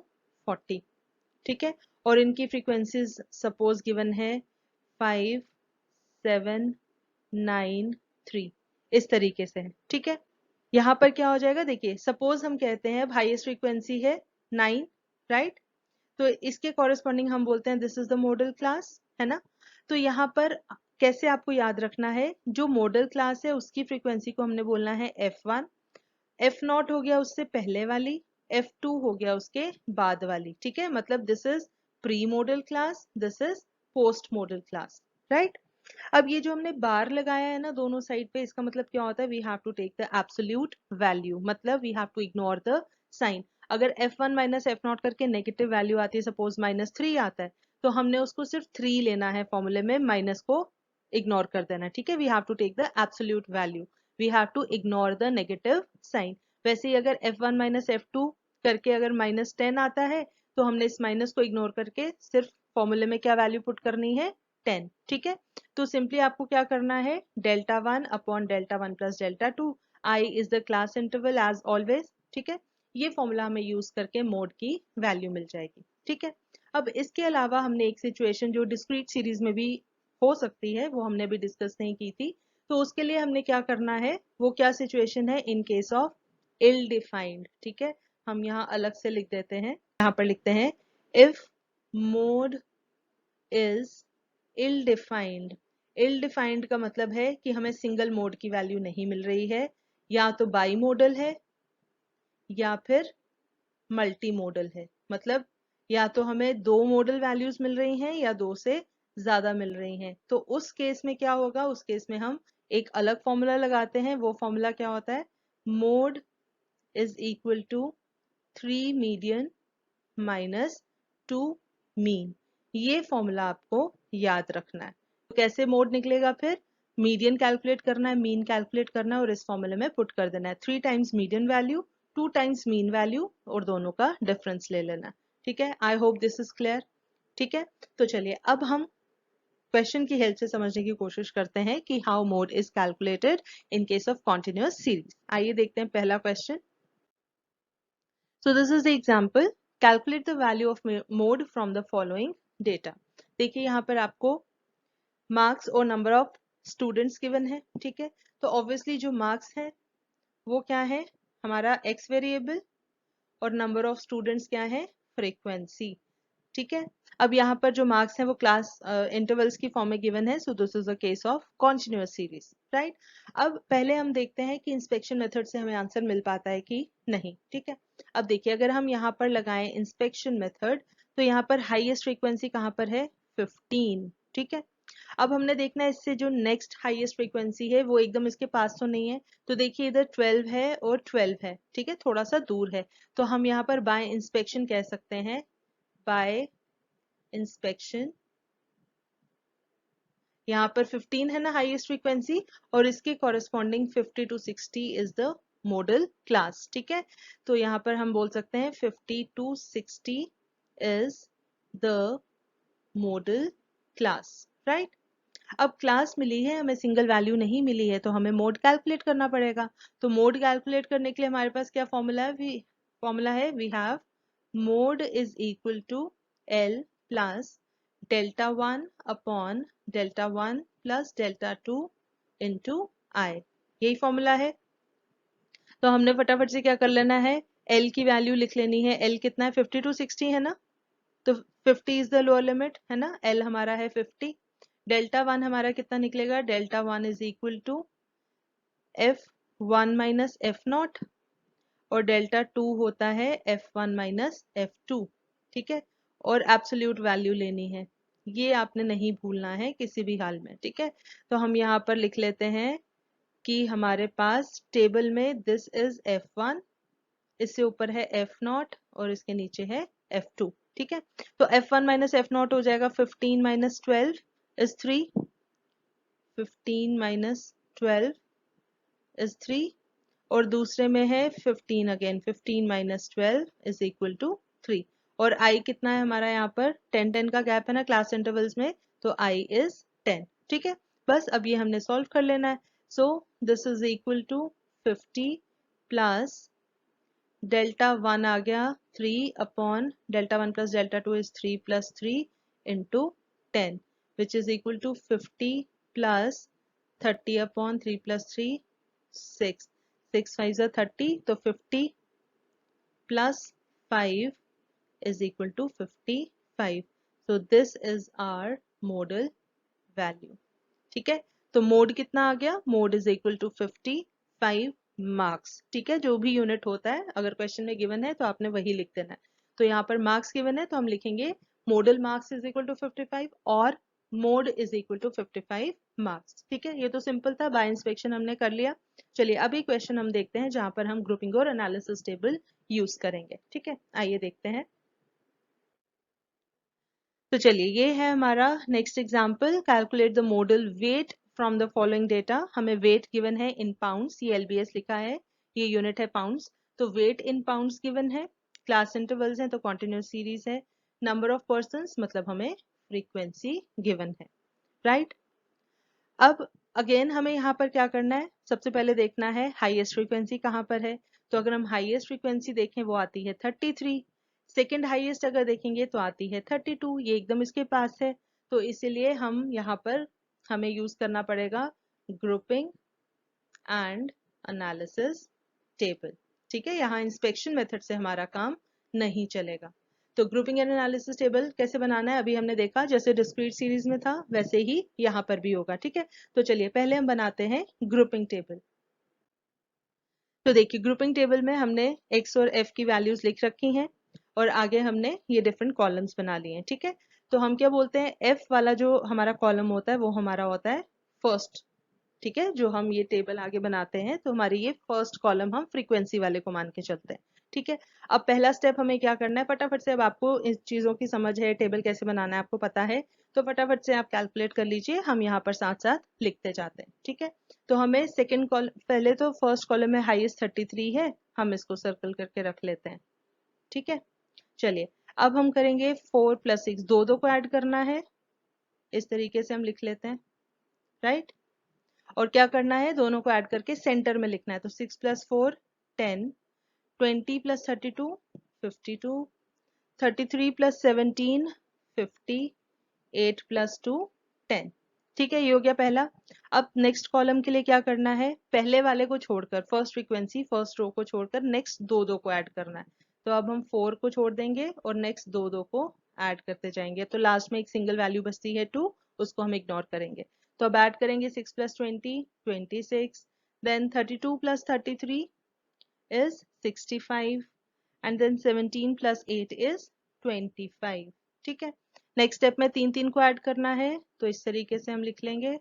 S1: 40। ठीक है, और इनकी फ्रीक्वेंसीज सपोज गिवन है 5, 7, 9, 3, इस तरीके से है। ठीक है, यहाँ पर क्या हो जाएगा, देखिए सपोज हम कहते हैं हाईएस्ट फ्रीक्वेंसी है 9, राइट, तो इसके कॉरेस्पॉन्डिंग हम बोलते हैं this is the model class, है ना। तो यहाँ पर कैसे आपको याद रखना है, जो मॉडल क्लास है उसकी फ्रीक्वेंसी को हमने बोलना है F1, F0 हो गया उससे पहले वाली, F2 हो गया उसके बाद वाली। ठीक है, मतलब this is pre model class, this is post model class, right. अब ये जो हमने बार लगाया है ना दोनों साइड पे, इसका मतलब क्या होता है, we have to take the absolute value, मतलब we have to ignore the sign. अगर F1 माइनस F0 करके नेगेटिव वैल्यू आती है, सपोज -3 आता है, तो हमने उसको सिर्फ 3 लेना है फॉर्मूले में, माइनस को इग्नोर कर देना। ठीक है, we have to take the absolute value, we have to ignore the negative sign. वैसे ही अगर F1 माइनस F2 करके अगर -10 आता है, तो हमने इस माइनस को इग्नोर करके सिर्फ फॉर्मूले में क्या वैल्यू पुट करनी है, 10। ठीक है, तो सिंपली आपको क्या करना है, delta 1 upon delta 1 plus delta 2, I is the class interval as always. ठीक है, ये फॉर्मूला हमें यूज करके मोड की वैल्यू मिल जाएगी। ठीक है, अब इसके अलावा हमने एक सिचुएशन जो डिस्क्रीट सीरीज में भी हो सकती है वो हमने भी डिस्कस नहीं की थी, तो उसके लिए हमने क्या करना है, वो क्या सिचुएशन है, in case of ill defined. ठीक है, हम यहाँ अलग से लिख देते हैं, यहाँ पर लिखते हैं if mode is ill defined. Ill defined का मतलब है कि हमें सिंगल मोड की वैल्यू नहीं मिल रही है, या तो बाई मोडल है या फिर मल्टी मोडल है। मतलब या तो हमें दो मॉडल वैल्यूज मिल रही हैं या दो से ज्यादा मिल रही हैं। तो उस केस में क्या होगा, उस केस में हम एक अलग फॉर्मूला लगाते हैं। वो फॉर्मूला क्या होता है? Mode is equal to 3 median minus 2 mean. ये फॉर्मूला आपको याद रखना है। तो कैसे मोड निकलेगा फिर? मीडियन कैलकुलेट करना है, मीन कैलकुलेट करना है और इस फॉर्मूले में पुट कर देना है। 3 times median value, 2 times mean value और दोनों का डिफरेंस ले लेना है। ठीक है, I hope this is clear. ठीक है, तो चलिए अब हम क्वेश्चन की हेल्प से समझने की कोशिश करते हैं कि how mode is calculated in case of continuous series. आइए देखते हैं पहला question. So this is the example, calculate the value of mode from the following data. देखिए यहाँ पर आपको मार्क्स और नंबर ऑफ स्टूडेंट्स गिवन है। ठीक है, तो ऑब्वियसली जो मार्क्स है वो क्या है? हमारा एक्स वेरिएबल, और नंबर ऑफ स्टूडेंट्स क्या है? फ्रीक्वेंसी। ठीक है, अब यहाँ पर जो मार्क्स हैं वो क्लास इंटरवल्स की फॉर्म में गिवन है। So this is a case of continuous series, right. अब पहले हम देखते हैं कि इंस्पेक्शन मेथड से हमें आंसर मिल पाता है कि नहीं। ठीक है, अब देखिए अगर हम यहाँ पर लगाएं इंस्पेक्शन मेथड, तो यहाँ पर हाईएस्ट फ्रीक्वेंसी कहाँ पर है? 15। ठीक है, अब हमने देखना है इससे जो नेक्स्ट हाईएस्ट फ्रीक्वेंसी है वो एकदम इसके पास तो नहीं है। तो देखिए इधर 12 है और 12 है। ठीक है, थोड़ा सा दूर है। तो हम यहाँ पर बाय इंस्पेक्शन कह सकते हैं, बाय इंस्पेक्शन। यहाँ पर 15 है ना हाईएस्ट फ्रीक्वेंसी, और इसके corresponding 50 to 60 is the model class. ठीक है, तो यहाँ पर हम बोल सकते हैं 50 to 60 is the model class, right. अब क्लास मिली है हमें, सिंगल वैल्यू नहीं मिली है, तो हमें मोड कैलकुलेट करना पड़ेगा। तो मोड कैलकुलेट करने के लिए हमारे पास क्या फॉर्मूला है? We have mode is equal to L plus delta 1 upon delta 1 plus delta 2 into i. यही फॉर्मूला है। तो हमने फटाफट से क्या कर लेना है? एल की वैल्यू लिख लेनी है। एल कितना है? 50 to 60 है ना, तो 50 इज द लोअर लिमिट है ना। एल हमारा है 50। डेल्टा 1 हमारा कितना निकलेगा? Delta 1 is equal to F1 minus F0, और डेल्टा 2 होता है F1 माइनस F2। ठीक है, और एब्सोल्यूट वैल्यू लेनी है, ये आपने नहीं भूलना है किसी भी हाल में। ठीक है, तो हम यहाँ पर लिख लेते हैं कि हमारे पास टेबल में दिस इज F1, इससे ऊपर है F0 और इसके नीचे है F2। ठीक है, तो F1 माइनस F0 हो जाएगा 15 माइनस 12 इज 3। 15 माइनस 12 इज 3, और दूसरे में है 15 again. 15 minus 12 is equal to 3, और आई कितना है हमारा? यहाँ पर 10-10 का गैप है ना क्लास इंटरवल्स में, तो आई इज 10। ठीक है, बस अब ये हमने सॉल्व कर लेना है। So this is equal to 50 plus delta 1 आ गया 3 upon delta 1 plus delta 2 is 3 plus 3 into 10, which is equal to 50 plus 30 upon 3 plus 3 6। 6 5 is 30, तो 50 प्लस 5 is equal to 55. So this is our modal value. ठीक है, तो mode कितना आ गया? Mode is equal to 55 marks. ठीक है, जो भी यूनिट होता है अगर क्वेश्चन में गिवन है तो आपने वही लिख देना है। तो यहाँ पर मार्क्स गिवन है तो हम लिखेंगे modal marks is equal to 55 और mode is equal to 55 marks. ठीक है, ये तो सिंपल था, बाय इंस्पेक्शन हमने कर लिया। चलिए अभी क्वेश्चन हम देखते हैं जहां पर हम ग्रुपिंग और एनालिसिस टेबल यूज करेंगे। ठीक है, आइए देखते हैं। तो चलिए ये है हमारा next example, calculate the modal weight from the following data. हमें वेट गिवन है इन पाउंड्स, ये LBS लिखा है, ये यूनिट है पाउंड्स। तो वेट इन पाउंड्स गिवन है, क्लास इंटरवल्स हैं तो कॉन्टिन्यूस सीरीज है, नंबर ऑफ पर्संस मतलब हमें फ्रीक्वेंसी गिवन है, राइट। अब अगेन हमें यहाँ पर क्या करना है? सबसे पहले देखना है हाईएस्ट फ्रीक्वेंसी कहाँ पर है। तो अगर हम हाईएस्ट फ्रीक्वेंसी देखें वो आती है 33। सेकेंड हाईएस्ट अगर देखेंगे तो आती है 32, ये एकदम इसके पास है। तो इसीलिए हम यहाँ पर हमें यूज करना पड़ेगा ग्रुपिंग एंड एनालिसिस टेबल। ठीक है, यहाँ इंस्पेक्शन मेथड से हमारा काम नहीं चलेगा। तो ग्रुपिंग एंड एनालिसिस टेबल कैसे बनाना है अभी हमने देखा, जैसे डिस्क्रीट सीरीज में था वैसे ही यहाँ पर भी होगा। ठीक है, तो चलिए पहले हम बनाते हैं ग्रुपिंग टेबल। तो देखिए ग्रुपिंग टेबल में हमने x और f की वैल्यूज लिख रखी हैं और आगे हमने ये डिफरेंट कॉलम्स बना लिए हैं। ठीक है, तो हम क्या बोलते हैं, f वाला जो हमारा कॉलम होता है वो हमारा होता है फर्स्ट ठीक है, जो हम ये टेबल आगे बनाते हैं तो हमारी ये फर्स्ट कॉलम हम फ्रीक्वेंसी वाले को मान के चलते हैं। ठीक है, अब पहला स्टेप हमें क्या करना है, फटाफट से, अब आपको इस चीजों की समझ है, टेबल कैसे बनाना है आपको पता है, तो फटाफट से आप कैलकुलेट कर लीजिए, हम यहाँ पर साथ साथ लिखते जाते हैं। ठीक है, तो हमें सेकेंड कॉलम, पहले तो फर्स्ट कॉलम में हाईएस्ट 33 है, हम इसको सर्कल करके रख लेते हैं। ठीक है, चलिए अब हम करेंगे 4 + 6, दो दो को ऐड करना है, इस तरीके से हम लिख लेते हैं, राइट। और क्या करना है, दोनों को ऐड करके सेंटर में लिखना है, तो 6 + 4 10, 20 + 32 52, 33 + 17 50, 8 + 2 10। ठीक है, ये हो गया पहला। अब नेक्स्ट कॉलम के लिए क्या करना है, पहले वाले को छोड़कर, फर्स्ट फ्रीक्वेंसी फर्स्ट रो को छोड़कर नेक्स्ट दो दो को ऐड करना है। तो अब हम 4 को छोड़ देंगे और नेक्स्ट दो दो को ऐड करते जाएंगे, तो लास्ट में एक सिंगल वैल्यू बचती है 2, उसको हम इग्नोर करेंगे। तो अब ऐड करेंगे 6 + 20 26, then 32 + 33 is 65, and then 17 + 8 is 25। ठीक है, नेक्स्ट स्टेप में तीन तीन को ऐड करना है, तो इस तरीके से हम लिख लेंगे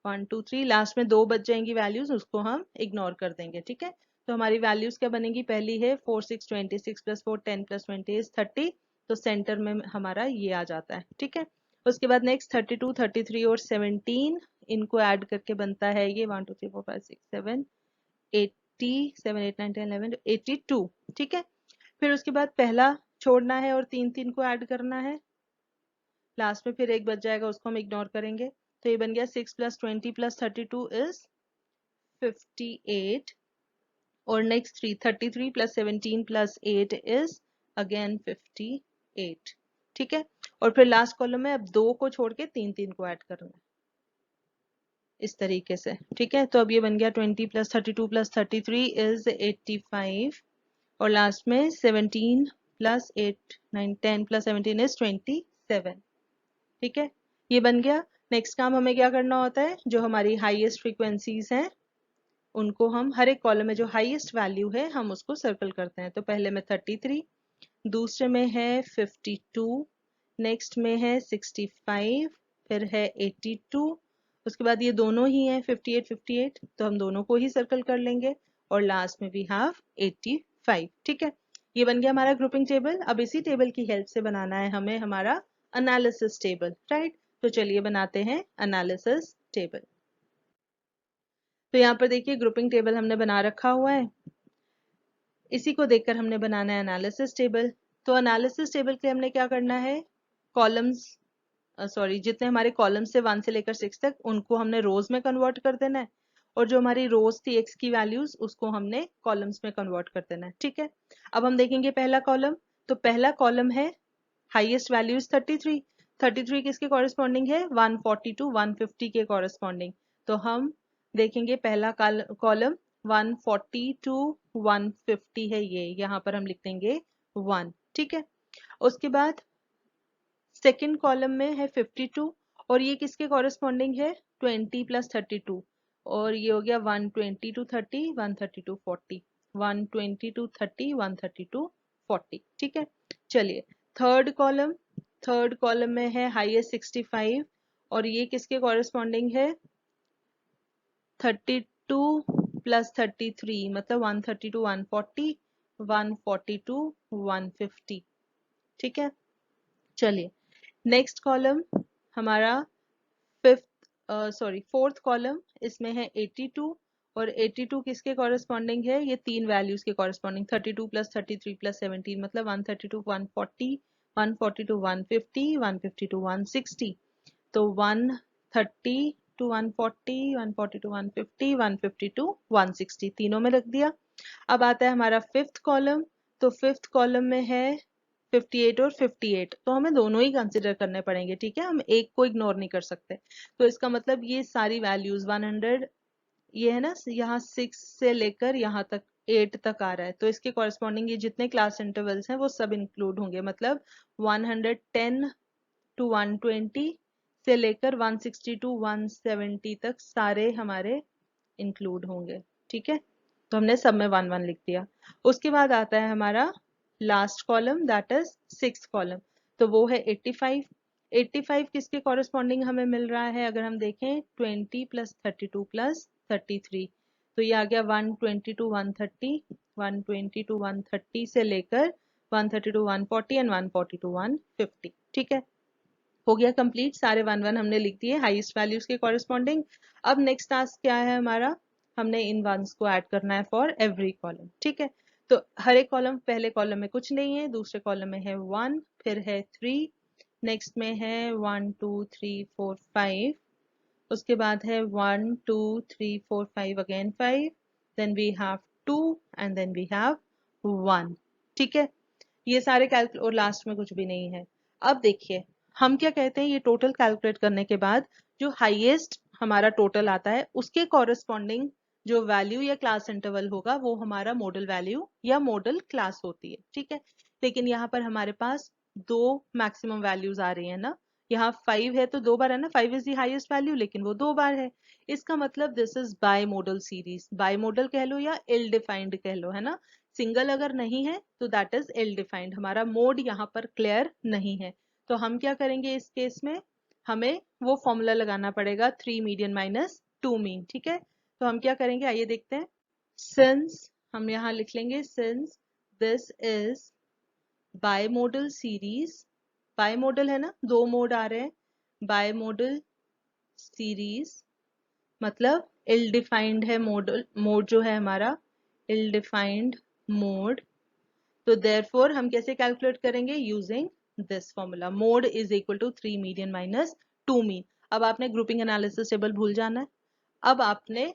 S1: 1 2 3, लास्ट में दो बच जाएंगी वैल्यूज, उसको हम इग्नोर कर देंगे। ठीक है, तो हमारी वैल्यूज क्या बनेगी, पहली है 4 6 26 + 4 10 + 20 is 30, तो सेंटर में हमारा ये आ जाता है। ठीक है, उसके बाद नेक्स्ट 32 33 और 17, इनको ऐड करके बनता है ये 1 2 3 4 5 6 7 80 7 8 9 10 11 82। ठीक है, फिर उसके बाद पहला छोड़ना है और तीन तीन को ऐड करना है, लास्ट में फिर एक बच जाएगा, उसको हम इग्नोर करेंगे। तो ये बन गया 6 + 20 + 32 is 58, और नेक्स्ट 33 + 17 + 8 is again 58। ठीक है, और फिर लास्ट कॉलम में अब दो को छोड़ के तीन तीन को ऐड करना है, इस तरीके से। ठीक है, तो अब ये बन गया 20 + 32 + 33 is 85, और लास्ट में 17 + 8 9 10 + 17 is 27। ठीक है, ये बन गया। नेक्स्ट काम हमें क्या करना होता है, जो हमारी हाईएस्ट फ्रीक्वेंसीज हैं उनको हम हर एक कॉलम में जो हाईएस्ट वैल्यू है हम उसको सर्कल करते हैं। तो पहले में 33, दूसरे में है 52, नेक्स्ट में है 65, फिर है 82, उसके बाद ये दोनों ही हैं 58 58, तो हम दोनों को ही सर्कल कर लेंगे, और लास्ट में वी हैव 85। ठीक है, ये बन गया हमारा ग्रुपिंग टेबल। अब इसी टेबल की हेल्प से बनाना है हमें हमारा एनालिसिस टेबल, राइट। तो चलिए बनाते हैं एनालिसिस टेबल। तो यहाँ पर देखिए ग्रुपिंग टेबल हमने बना रखा हुआ है, इसी को देखकर हमने बनाना है एनालिसिस टेबल। तो एनालिसिस टेबल के लिए हमने क्या करना है, कॉलम्स, सॉरी, जितने हमारे कॉलम्स थे 1 से लेकर 6 तक, उनको हमने रोज में कन्वर्ट कर देना है, और जो हमारी रोज थी एक्स की वैल्यूज, उसको हमने कॉलम्स में कन्वर्ट कर देना है। ठीक है, अब हम देखेंगे पहला कॉलम। तो पहला कॉलम है हाईएस्ट वैल्यूज 33, 33 किसके कॉरेस्पॉन्डिंग है, 142 150 के कॉरेस्पॉन्डिंग। तो हम देखेंगे पहला कॉलम 142 150 है, ये यहाँ पर हम लिख देंगे 1। ठीक है, उसके बाद सेकेंड कॉलम में है 52, और ये किसके कॉरेस्पॉन्डिंग है, 20 + 32, और ये हो गया 120 to 30 130 to 40, 120 to 30 130 to 40। ठीक है, चलिए थर्ड कॉलम में है हाईएस्ट 65, और ये किसके कॉरेस्पॉन्डिंग है, 32 + 33, मतलब 130 to 140 140 to 150। ठीक है, चलिए नेक्स्ट कॉलम हमारा फोर्थ कॉलम, इसमें है 82, और 82 किसके कॉरेस्पॉन्डिंग है, ये तीन वैल्यूज के कॉरेस्पॉन्डिंग, 32 + 33 + 17, मतलब 130 to 140 140 to 150 150 to 160। तो 130 to 140 140 to 150 150 to 160 तीनों में रख दिया। अब आता है हमारा फिफ्थ कॉलम। तो फिफ्थ कॉलम में है 58 और 58, तो हमें दोनों ही कंसिडर करने पड़ेंगे। ठीक है, हम एक को इग्नोर नहीं कर सकते। तो इसका मतलब ये सारी वैल्यूज 100, ये है ना, यहाँ 6 से लेकर यहाँ तक 8 तक आ रहा है, तो इसके कॉरेस्पॉन्डिंग ये जितने क्लास इंटरवल्स हैं वो सब इंक्लूड होंगे, मतलब 110 to 120 से लेकर 160 to 170 तक सारे हमारे इंक्लूड होंगे। ठीक है, तो हमने सब में 1 1 लिख दिया। उसके बाद आता है हमारा last column, that is sixth column. तो वो है 85, 85 किसके कॉरेस्पॉन्डिंग हमें मिल रहा है, अगर हम देखें 20 + 32 + 33, तो ये आ गया 120 to 130, 120 to 130 से लेकर 130 to 140 एंड 140 to 150। ठीक है, हो गया कंप्लीट, सारे 1 1 हमने लिख दिए हाईएस्ट वैल्यूज के कॉरेस्पॉन्डिंग। अब नेक्स्ट टास्क क्या है हमारा, हमने इन वंस को ऐड करना है फॉर एवरी कॉलम। ठीक है, तो हर एक कॉलम, पहले कॉलम में कुछ नहीं है, दूसरे कॉलम में है 1, फिर है 3, नेक्स्ट में है 1 2 3 4 5, उसके बाद है 1 2 3 4 5 again 5, then we have 2 and then we have 1। ठीक है, ये सारे कैलकुलेट, और लास्ट में कुछ भी नहीं है। अब देखिए हम क्या कहते हैं, ये टोटल कैलकुलेट करने के बाद जो हाईएस्ट हमारा टोटल आता है उसके कॉरेस्पॉन्डिंग जो वैल्यू या क्लास इंटरवल होगा वो हमारा मॉडल वैल्यू या मॉडल क्लास होती है। ठीक है, लेकिन यहाँ पर हमारे पास दो मैक्सिमम वैल्यूज आ रही है ना, यहाँ 5 है तो 2 बार है ना, 5 इज द हाईएस्ट वैल्यू, लेकिन वो 2 बार है। इसका मतलब this is by model series, by model कह लो या इल डिफाइंड कह लो, है ना। सिंगल अगर नहीं है तो दैट इज इल डिफाइंड, हमारा मोड यहाँ पर क्लियर नहीं है। तो हम क्या करेंगे इस केस में, हमें वो फॉर्मूला लगाना पड़ेगा 3 मीडियन माइनस 2 मीन। ठीक है, तो हम क्या करेंगे आइए देखते हैं। सिंस, हम यहाँ लिख लेंगे सिंस दिस इज बाइमोडल सीरीज, बाइमोडल है ना, दो मोड आ रहे हैं, बाइमोडल सीरीज मतलब इल डिफाइंड है मॉडल, मोड जो है हमारा इल डिफाइंड मोड। तो देयरफॉर हम कैसे कैलकुलेट करेंगे, using this formula, mode is equal to 3 median minus 2 mean. अब आपने ग्रुपिंग एनालिसिस टेबल भूल जाना है, अब आपने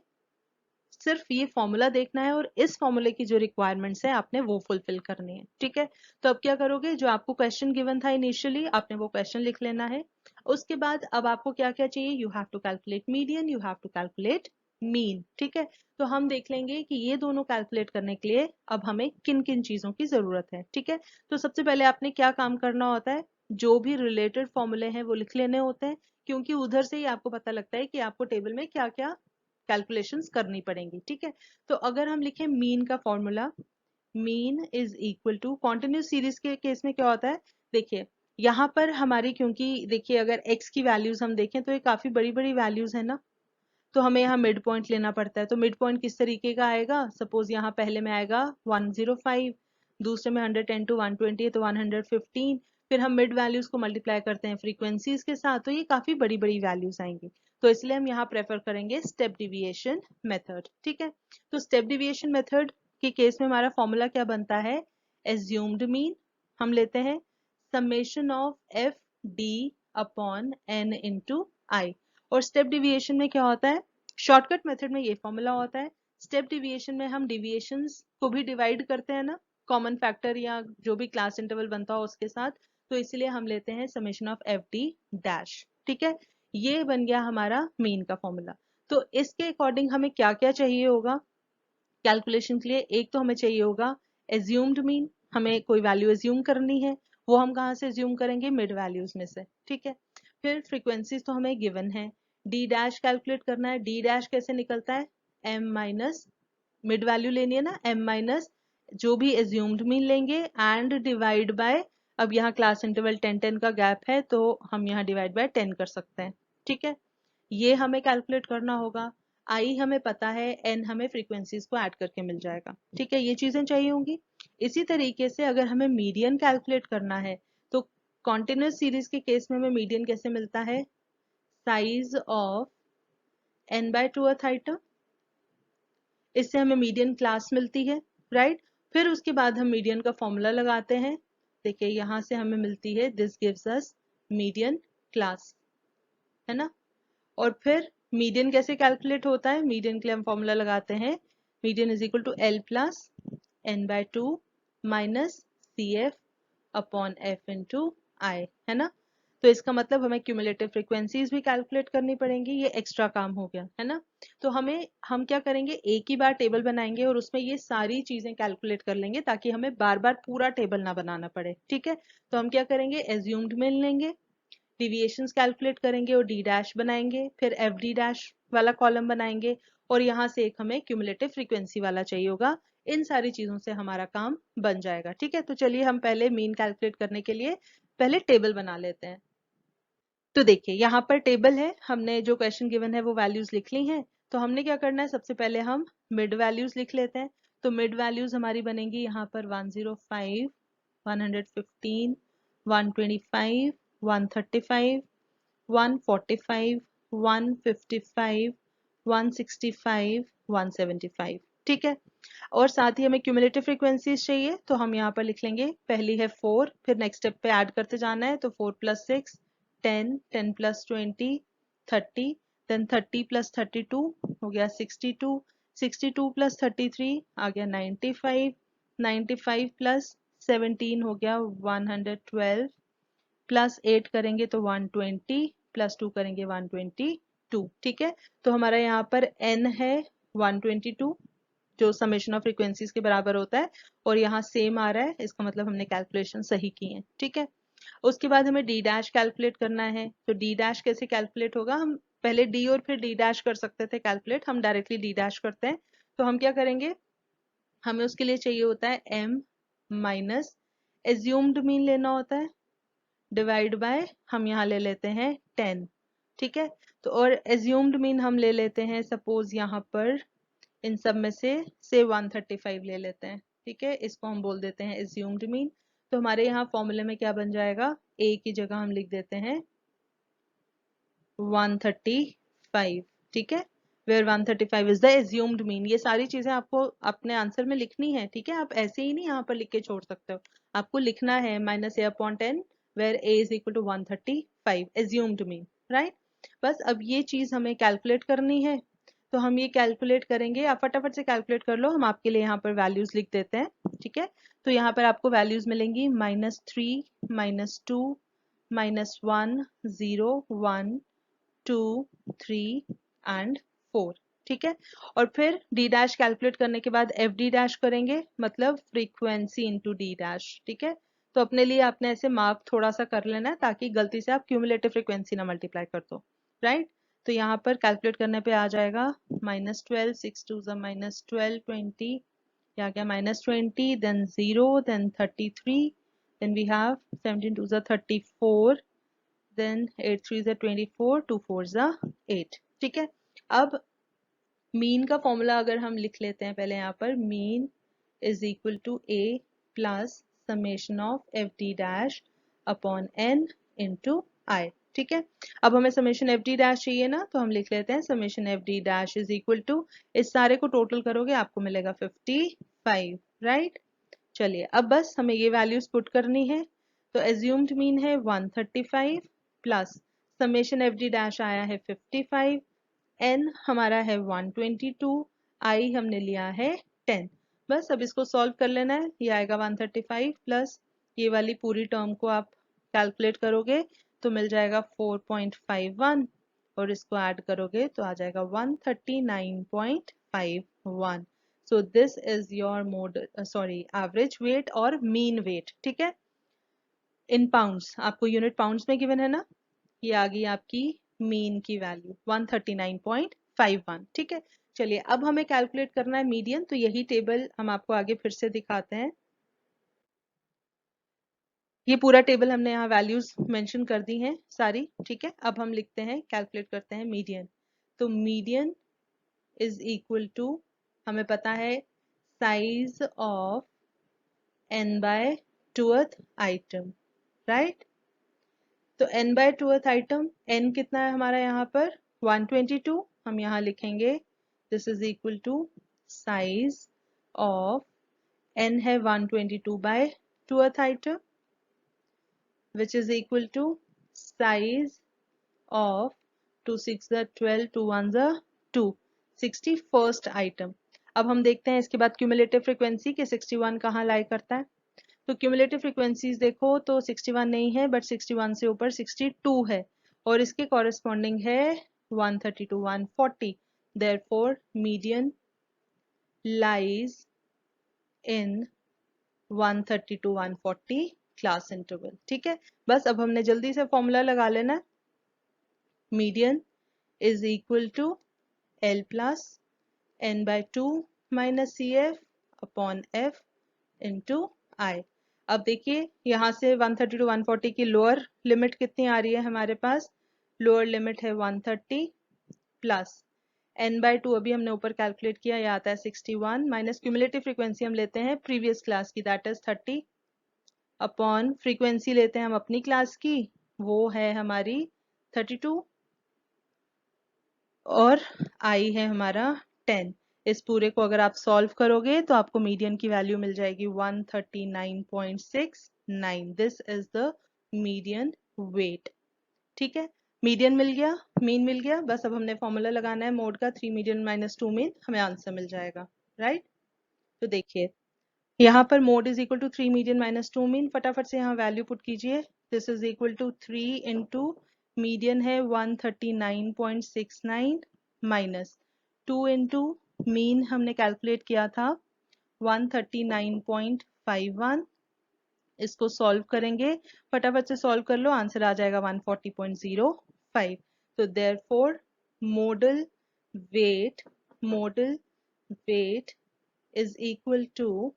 S1: सिर्फ ये फॉर्मूला देखना है और इस फॉर्मूले की जो रिक्वायरमेंट्स है आपने वो फुलफिल करनी है। ठीक है, तो अब क्या करोगे, जो आपको क्वेश्चन गिवन था इनिशियली आपने वो क्वेश्चन लिख लेना है। उसके बाद अब आपको क्या क्या चाहिए, you have to calculate median, you have to calculate mean. ठीक है, तो हम देख लेंगे कि ये दोनों कैलकुलेट करने के लिए अब हमें किन किन चीजों की जरूरत है। ठीक है, तो सबसे पहले आपने क्या काम करना होता है, जो भी रिलेटेड फॉर्मूले हैं वो लिख लेने होते हैं, क्योंकि उधर से ही आपको पता लगता है कि आपको टेबल में क्या क्या कैलकुलेशंस करनी पड़ेंगी। ठीक है, तो अगर हम लिखें मीन का formula, mean is equal to, continuous series के केस में क्या होता है, देखिए यहाँ पर हमारी, क्योंकि देखिए अगर x की वैल्यूज हम देखें तो ये काफी बड़ी बड़ी वैल्यूज है ना, तो हमें यहाँ मिड पॉइंट लेना पड़ता है। तो मिड पॉइंट किस तरीके का आएगा, सपोज यहाँ पहले में आएगा 105, दूसरे में 110 to 120 है तो 115, फिर हम मिड वैल्यूज को मल्टीप्लाई करते हैं फ्रीक्वेंसीज के साथ, तो ये काफी बड़ी बड़ी वैल्यूज आएंगी। तो इसलिए हम यहाँ प्रेफर करेंगे स्टेप डिविएशन मेथड। ठीक है, तो स्टेप डिविएशन मेथड के केस में हमारा फॉर्मूला क्या बनता है, एज्यूम्ड मीन हम लेते हैं summation of f d upon n into i, और स्टेप डिविएशन में क्या होता है, शॉर्टकट मेथड में ये फॉर्मूला होता है, स्टेप डिविएशन में हम डिविएशंस को भी डिवाइड करते हैं ना, कॉमन फैक्टर या जो भी क्लास इंटरवल बनता हो उसके साथ, तो इसलिए हम लेते हैं summation of f d dash. ठीक है, ये बन गया हमारा मीन का फॉर्मूला। तो इसके अकॉर्डिंग हमें क्या क्या चाहिए होगा कैलकुलेशन के लिए, एक तो हमें चाहिए होगा एज्यूम्ड मीन, हमें कोई वैल्यू एज्यूम करनी है, वो हम कहाँ से एज्यूम करेंगे, मिड वैल्यूज में से। ठीक है, फिर फ्रीक्वेंसीज तो हमें गिवन है, डी डैश कैलकुलेट करना है, डी डैश कैसे निकलता है, एम माइनस मिड वैल्यू लेनी है ना, एम माइनस जो भी एज्यूम्ड मीन लेंगे एंड डिवाइड बाय, अब यहाँ क्लास इंटरवल 10 10 का गैप है तो हम यहाँ डिवाइड बाय 10 कर सकते हैं। ठीक है, ये हमें कैलकुलेट करना होगा, आई हमें पता है, एन हमें फ्रीक्वेंसीज को ऐड करके मिल जाएगा। ठीक है, ये चीजें चाहिए होंगी। इसी तरीके से अगर हमें मीडियन कैलकुलेट करना है तो कॉन्टिन्यूस सीरीज के केस में हमें मीडियन कैसे मिलता है, size of n by 2th item, इससे हमें मीडियन क्लास मिलती है, राइट। फिर उसके बाद हम मीडियन का फॉर्मूला लगाते हैं, देखिए यहां से हमें मिलती है this gives us median class, है ना। और फिर मीडियन कैसे कैलकुलेट होता है, मीडियन के लिए हम फॉर्मूला लगाते हैं, median is equal to L plus n by 2 minus C F upon F into i, है ना। तो इसका मतलब हमें क्यूमुलेटिव फ्रीक्वेंसीज भी कैलकुलेट करनी पड़ेंगी, ये एक्स्ट्रा काम हो गया, है ना। तो हम क्या करेंगे, एक ही बार टेबल बनाएंगे और उसमें ये सारी चीजें कैलकुलेट कर लेंगे ताकि हमें बार बार पूरा टेबल ना बनाना पड़े। ठीक है, तो हम क्या करेंगे, एज्यूम्ड मिल लेंगे, डिविएशंस कैलकुलेट करेंगे और डी डैश बनाएंगे, फिर एफ डी डैश वाला कॉलम बनाएंगे, और यहाँ से एक हमें क्यूमुलेटिव फ्रीक्वेंसी वाला चाहिए होगा। इन सारी चीजों से हमारा काम बन जाएगा। ठीक है, तो चलिए हम पहले मीन कैलकुलेट करने के लिए पहले टेबल बना लेते हैं। तो देखिए यहाँ पर टेबल है, हमने जो क्वेश्चन गिवन है वो वैल्यूज लिख ली हैं। तो हमने क्या करना है, सबसे पहले हम मिड वैल्यूज लिख लेते हैं। तो मिड वैल्यूज हमारी बनेंगी यहाँ पर 105, 115, 125, 135, 145, 155, 165, 175। ठीक है। और साथ ही हमें क्यूमुलेटिव फ्रीक्वेंसीज चाहिए, तो हम यहाँ पर लिख लेंगे, पहली है 4, फिर नेक्स्ट स्टेप पे ऐड करते जाना है। तो 4 + 6 10, 10 + 20 30, देन 30 + 32 हो गया 62, 62 + 33 आ गया 95, 95 + 17 हो गया 112, प्लस 8 करेंगे तो 120, प्लस 2 करेंगे 122। ठीक है। तो हमारा यहाँ पर n है 122, जो समेशन ऑफ फ्रीक्वेंसीज के बराबर होता है, और यहाँ सेम आ रहा है, इसका मतलब हमने कैलकुलेशन सही की है। ठीक है। उसके बाद हमें डी डैश कैलकुलेट करना है। तो डी डैश कैसे कैलकुलेट होगा, हम पहले डी और फिर डी डैश कर सकते थे कैलकुलेट, हम डायरेक्टली डी डैश करते हैं। तो हम क्या करेंगे, हमें उसके लिए चाहिए होता है m माइनस एज्यूम्ड मीन लेना होता है, डिवाइड बाय हम यहाँ ले लेते हैं 10। ठीक है। तो और एज्यूम्ड मीन हम ले लेते हैं, सपोज यहाँ पर इन सब में से 135 ले लेते हैं। ठीक है, इसको हम बोल देते हैं एज्यूम्ड मीन। तो हमारे यहाँ फॉर्मूले में क्या बन जाएगा, a की जगह हम लिख देते हैं 135। ठीक है, where 135 is the assumed mean. ये सारी चीजें आपको अपने आंसर में लिखनी है। ठीक है, आप ऐसे ही नहीं यहाँ पर लिख के छोड़ सकते हो, आपको लिखना है -a/10 where a is equal to 135 assumed mean, right. बस अब ये चीज हमें कैलकुलेट करनी है, तो हम ये कैलकुलेट करेंगे। आप फटाफट से कैलकुलेट कर लो, हम आपके लिए यहाँ पर वैल्यूज लिख देते हैं। ठीक है, तो यहाँ पर आपको वैल्यूज मिलेंगी -3, -2, -1, 0, 1, 2, 3 एंड 4। ठीक है, और फिर डी डैश कैलकुलेट करने के बाद एफ डी डैश करेंगे, मतलब फ्रीक्वेंसी इंटू डी डैश। ठीक है, तो अपने लिए आपने ऐसे मार्क थोड़ा सा कर लेना है, ताकि गलती से आप क्यूमुलेटिव फ्रीक्वेंसी ना मल्टीप्लाई कर दो, राइट। तो यहाँ पर कैलकुलेट करने पे आ जाएगा -12, 6 2 -12, 20, या क्या -20, then 0, then 33, then we have 17 2 34, then 8 3 is 24, 2 4 is 8। ठीक है, अब मीन का फॉर्मूला अगर हम लिख लेते हैं, पहले यहाँ पर mean is equal to a plus summation of f d dash upon n into i. ठीक है, अब हमें समेशन एफ डी डैश चाहिए ना, तो हम लिख लेते हैं summation f d dash is equal to, इस सारे को टोटल करोगे आपको मिलेगा 55, राइट। चलिए, अब बस हमें ये वैल्यूज पुट करनी है। तो एज्यूम्ड मीन है 135 plus summation f d dash आया है 55, एन हमारा है 122, आई हमने लिया है 10। बस अब इसको सॉल्व कर लेना है। ये आएगा 135 प्लस ये वाली पूरी टर्म को आप कैलकुलेट करोगे तो मिल जाएगा 4.51, और इसको ऐड करोगे तो आ जाएगा 139.51। सो this is your mode average weight और मीन वेट। ठीक है, इन पाउंड्स, आपको यूनिट पाउंड्स में गिवन है ना, ये आ गई आपकी मीन की वैल्यू 139.51। ठीक है, चलिए अब हमें कैलकुलेट करना है मीडियन। तो यही टेबल हम आपको आगे फिर से दिखाते हैं। ये पूरा टेबल हमने यहाँ वैल्यूज मेंशन कर दी हैं सारी। ठीक है, अब हम लिखते हैं, कैलकुलेट करते हैं मीडियन। तो मीडियन इज इक्वल टू, हमें पता है size of n/2th item, right. तो n/2th आइटम, n कितना है हमारा यहाँ पर 122, हम यहाँ लिखेंगे this is equal to size of, n है 122/2th आइटम, which is equal to size of 2 6 12, 2 1 2, 61st item. अब हम देखते हैं इसके बाद क्यूमुलेटिव फ्रीक्वेंसी के 61 कहाँ लाई करता है। तो क्यूमुलेटिव फ्रीक्वेंसीज देखो तो 61 नहीं है, बट 61 से ऊपर 62 है, और इसके कॉरेस्पॉन्डिंग है 132 140। Therefore median lies in 132 140 class interval. ठीक है, बस अब हमने जल्दी से फॉर्मूला लगा लेना, median is equal to L plus n/2 minus CF upon F into i. अब देखिए यहाँ से 132 140 की लोअर लिमिट कितनी आ रही है हमारे पास, लोअर लिमिट है 130 प्लस n/2 अभी हमने ऊपर कैलकुलेट किया, ये आता है 61 माइनस क्यूमुलेटिव फ्रीक्वेंसी हम लेते हैं प्रीवियस क्लास की, दैट इज 30 अपॉन फ्रीक्वेंसी लेते हैं हम अपनी क्लास की, वो है हमारी 32 और आई है हमारा 10। इस पूरे को अगर आप सॉल्व करोगे तो आपको मीडियन की वैल्यू मिल जाएगी 139.69। This is the median weight. ठीक है, मीडियन मिल गया, मीन मिल गया, बस अब हमने फॉर्मूला लगाना है मोड का, 3 मीडियन माइनस 2 मीन, हमें आंसर मिल जाएगा। राइट, तो देखिए यहाँ पर mode is equal to 3 median minus 2 mean, फटाफट से यहाँ वैल्यू पुट कीजिए। This is equal to 3 into median है 139.69 माइनस 2 इंटू मीन हमने कैलकुलेट किया था 139.51। इसको सॉल्व करेंगे, फटाफट से सॉल्व कर लो, आंसर आ जाएगा 140.05। तो therefore modal weight is equal to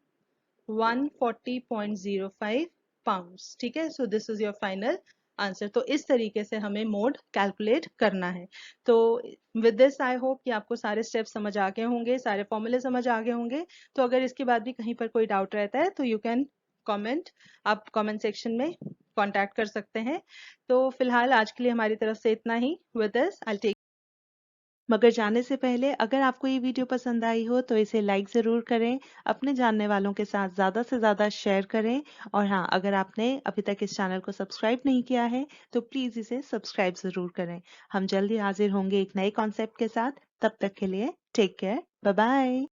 S1: 140.05 pounds. ठीक है, so this is your final answer. तो इस तरीके से हमें मोड कैलकुलेट करना है। तो विद दिस आई होप कि आपको सारे स्टेप्स समझ आ गए होंगे, सारे फॉर्मूले समझ आ गए होंगे। तो अगर इसके बाद भी कहीं पर कोई डाउट रहता है तो यू कैन कमेंट, आप कमेंट सेक्शन में कांटेक्ट कर सकते हैं। तो फिलहाल आज के लिए हमारी तरफ से इतना ही। विद दिस आई टेक, मगर जाने से पहले अगर आपको ये वीडियो पसंद आई हो तो इसे लाइक ज़रूर करें, अपने जानने वालों के साथ ज़्यादा से ज़्यादा शेयर करें, और हाँ, अगर आपने अभी तक इस चैनल को सब्सक्राइब नहीं किया है तो प्लीज़ इसे सब्सक्राइब ज़रूर करें। हम जल्दी हाजिर होंगे एक नए कॉन्सेप्ट के साथ, तब तक के लिए टेक केयर, बाय बाय।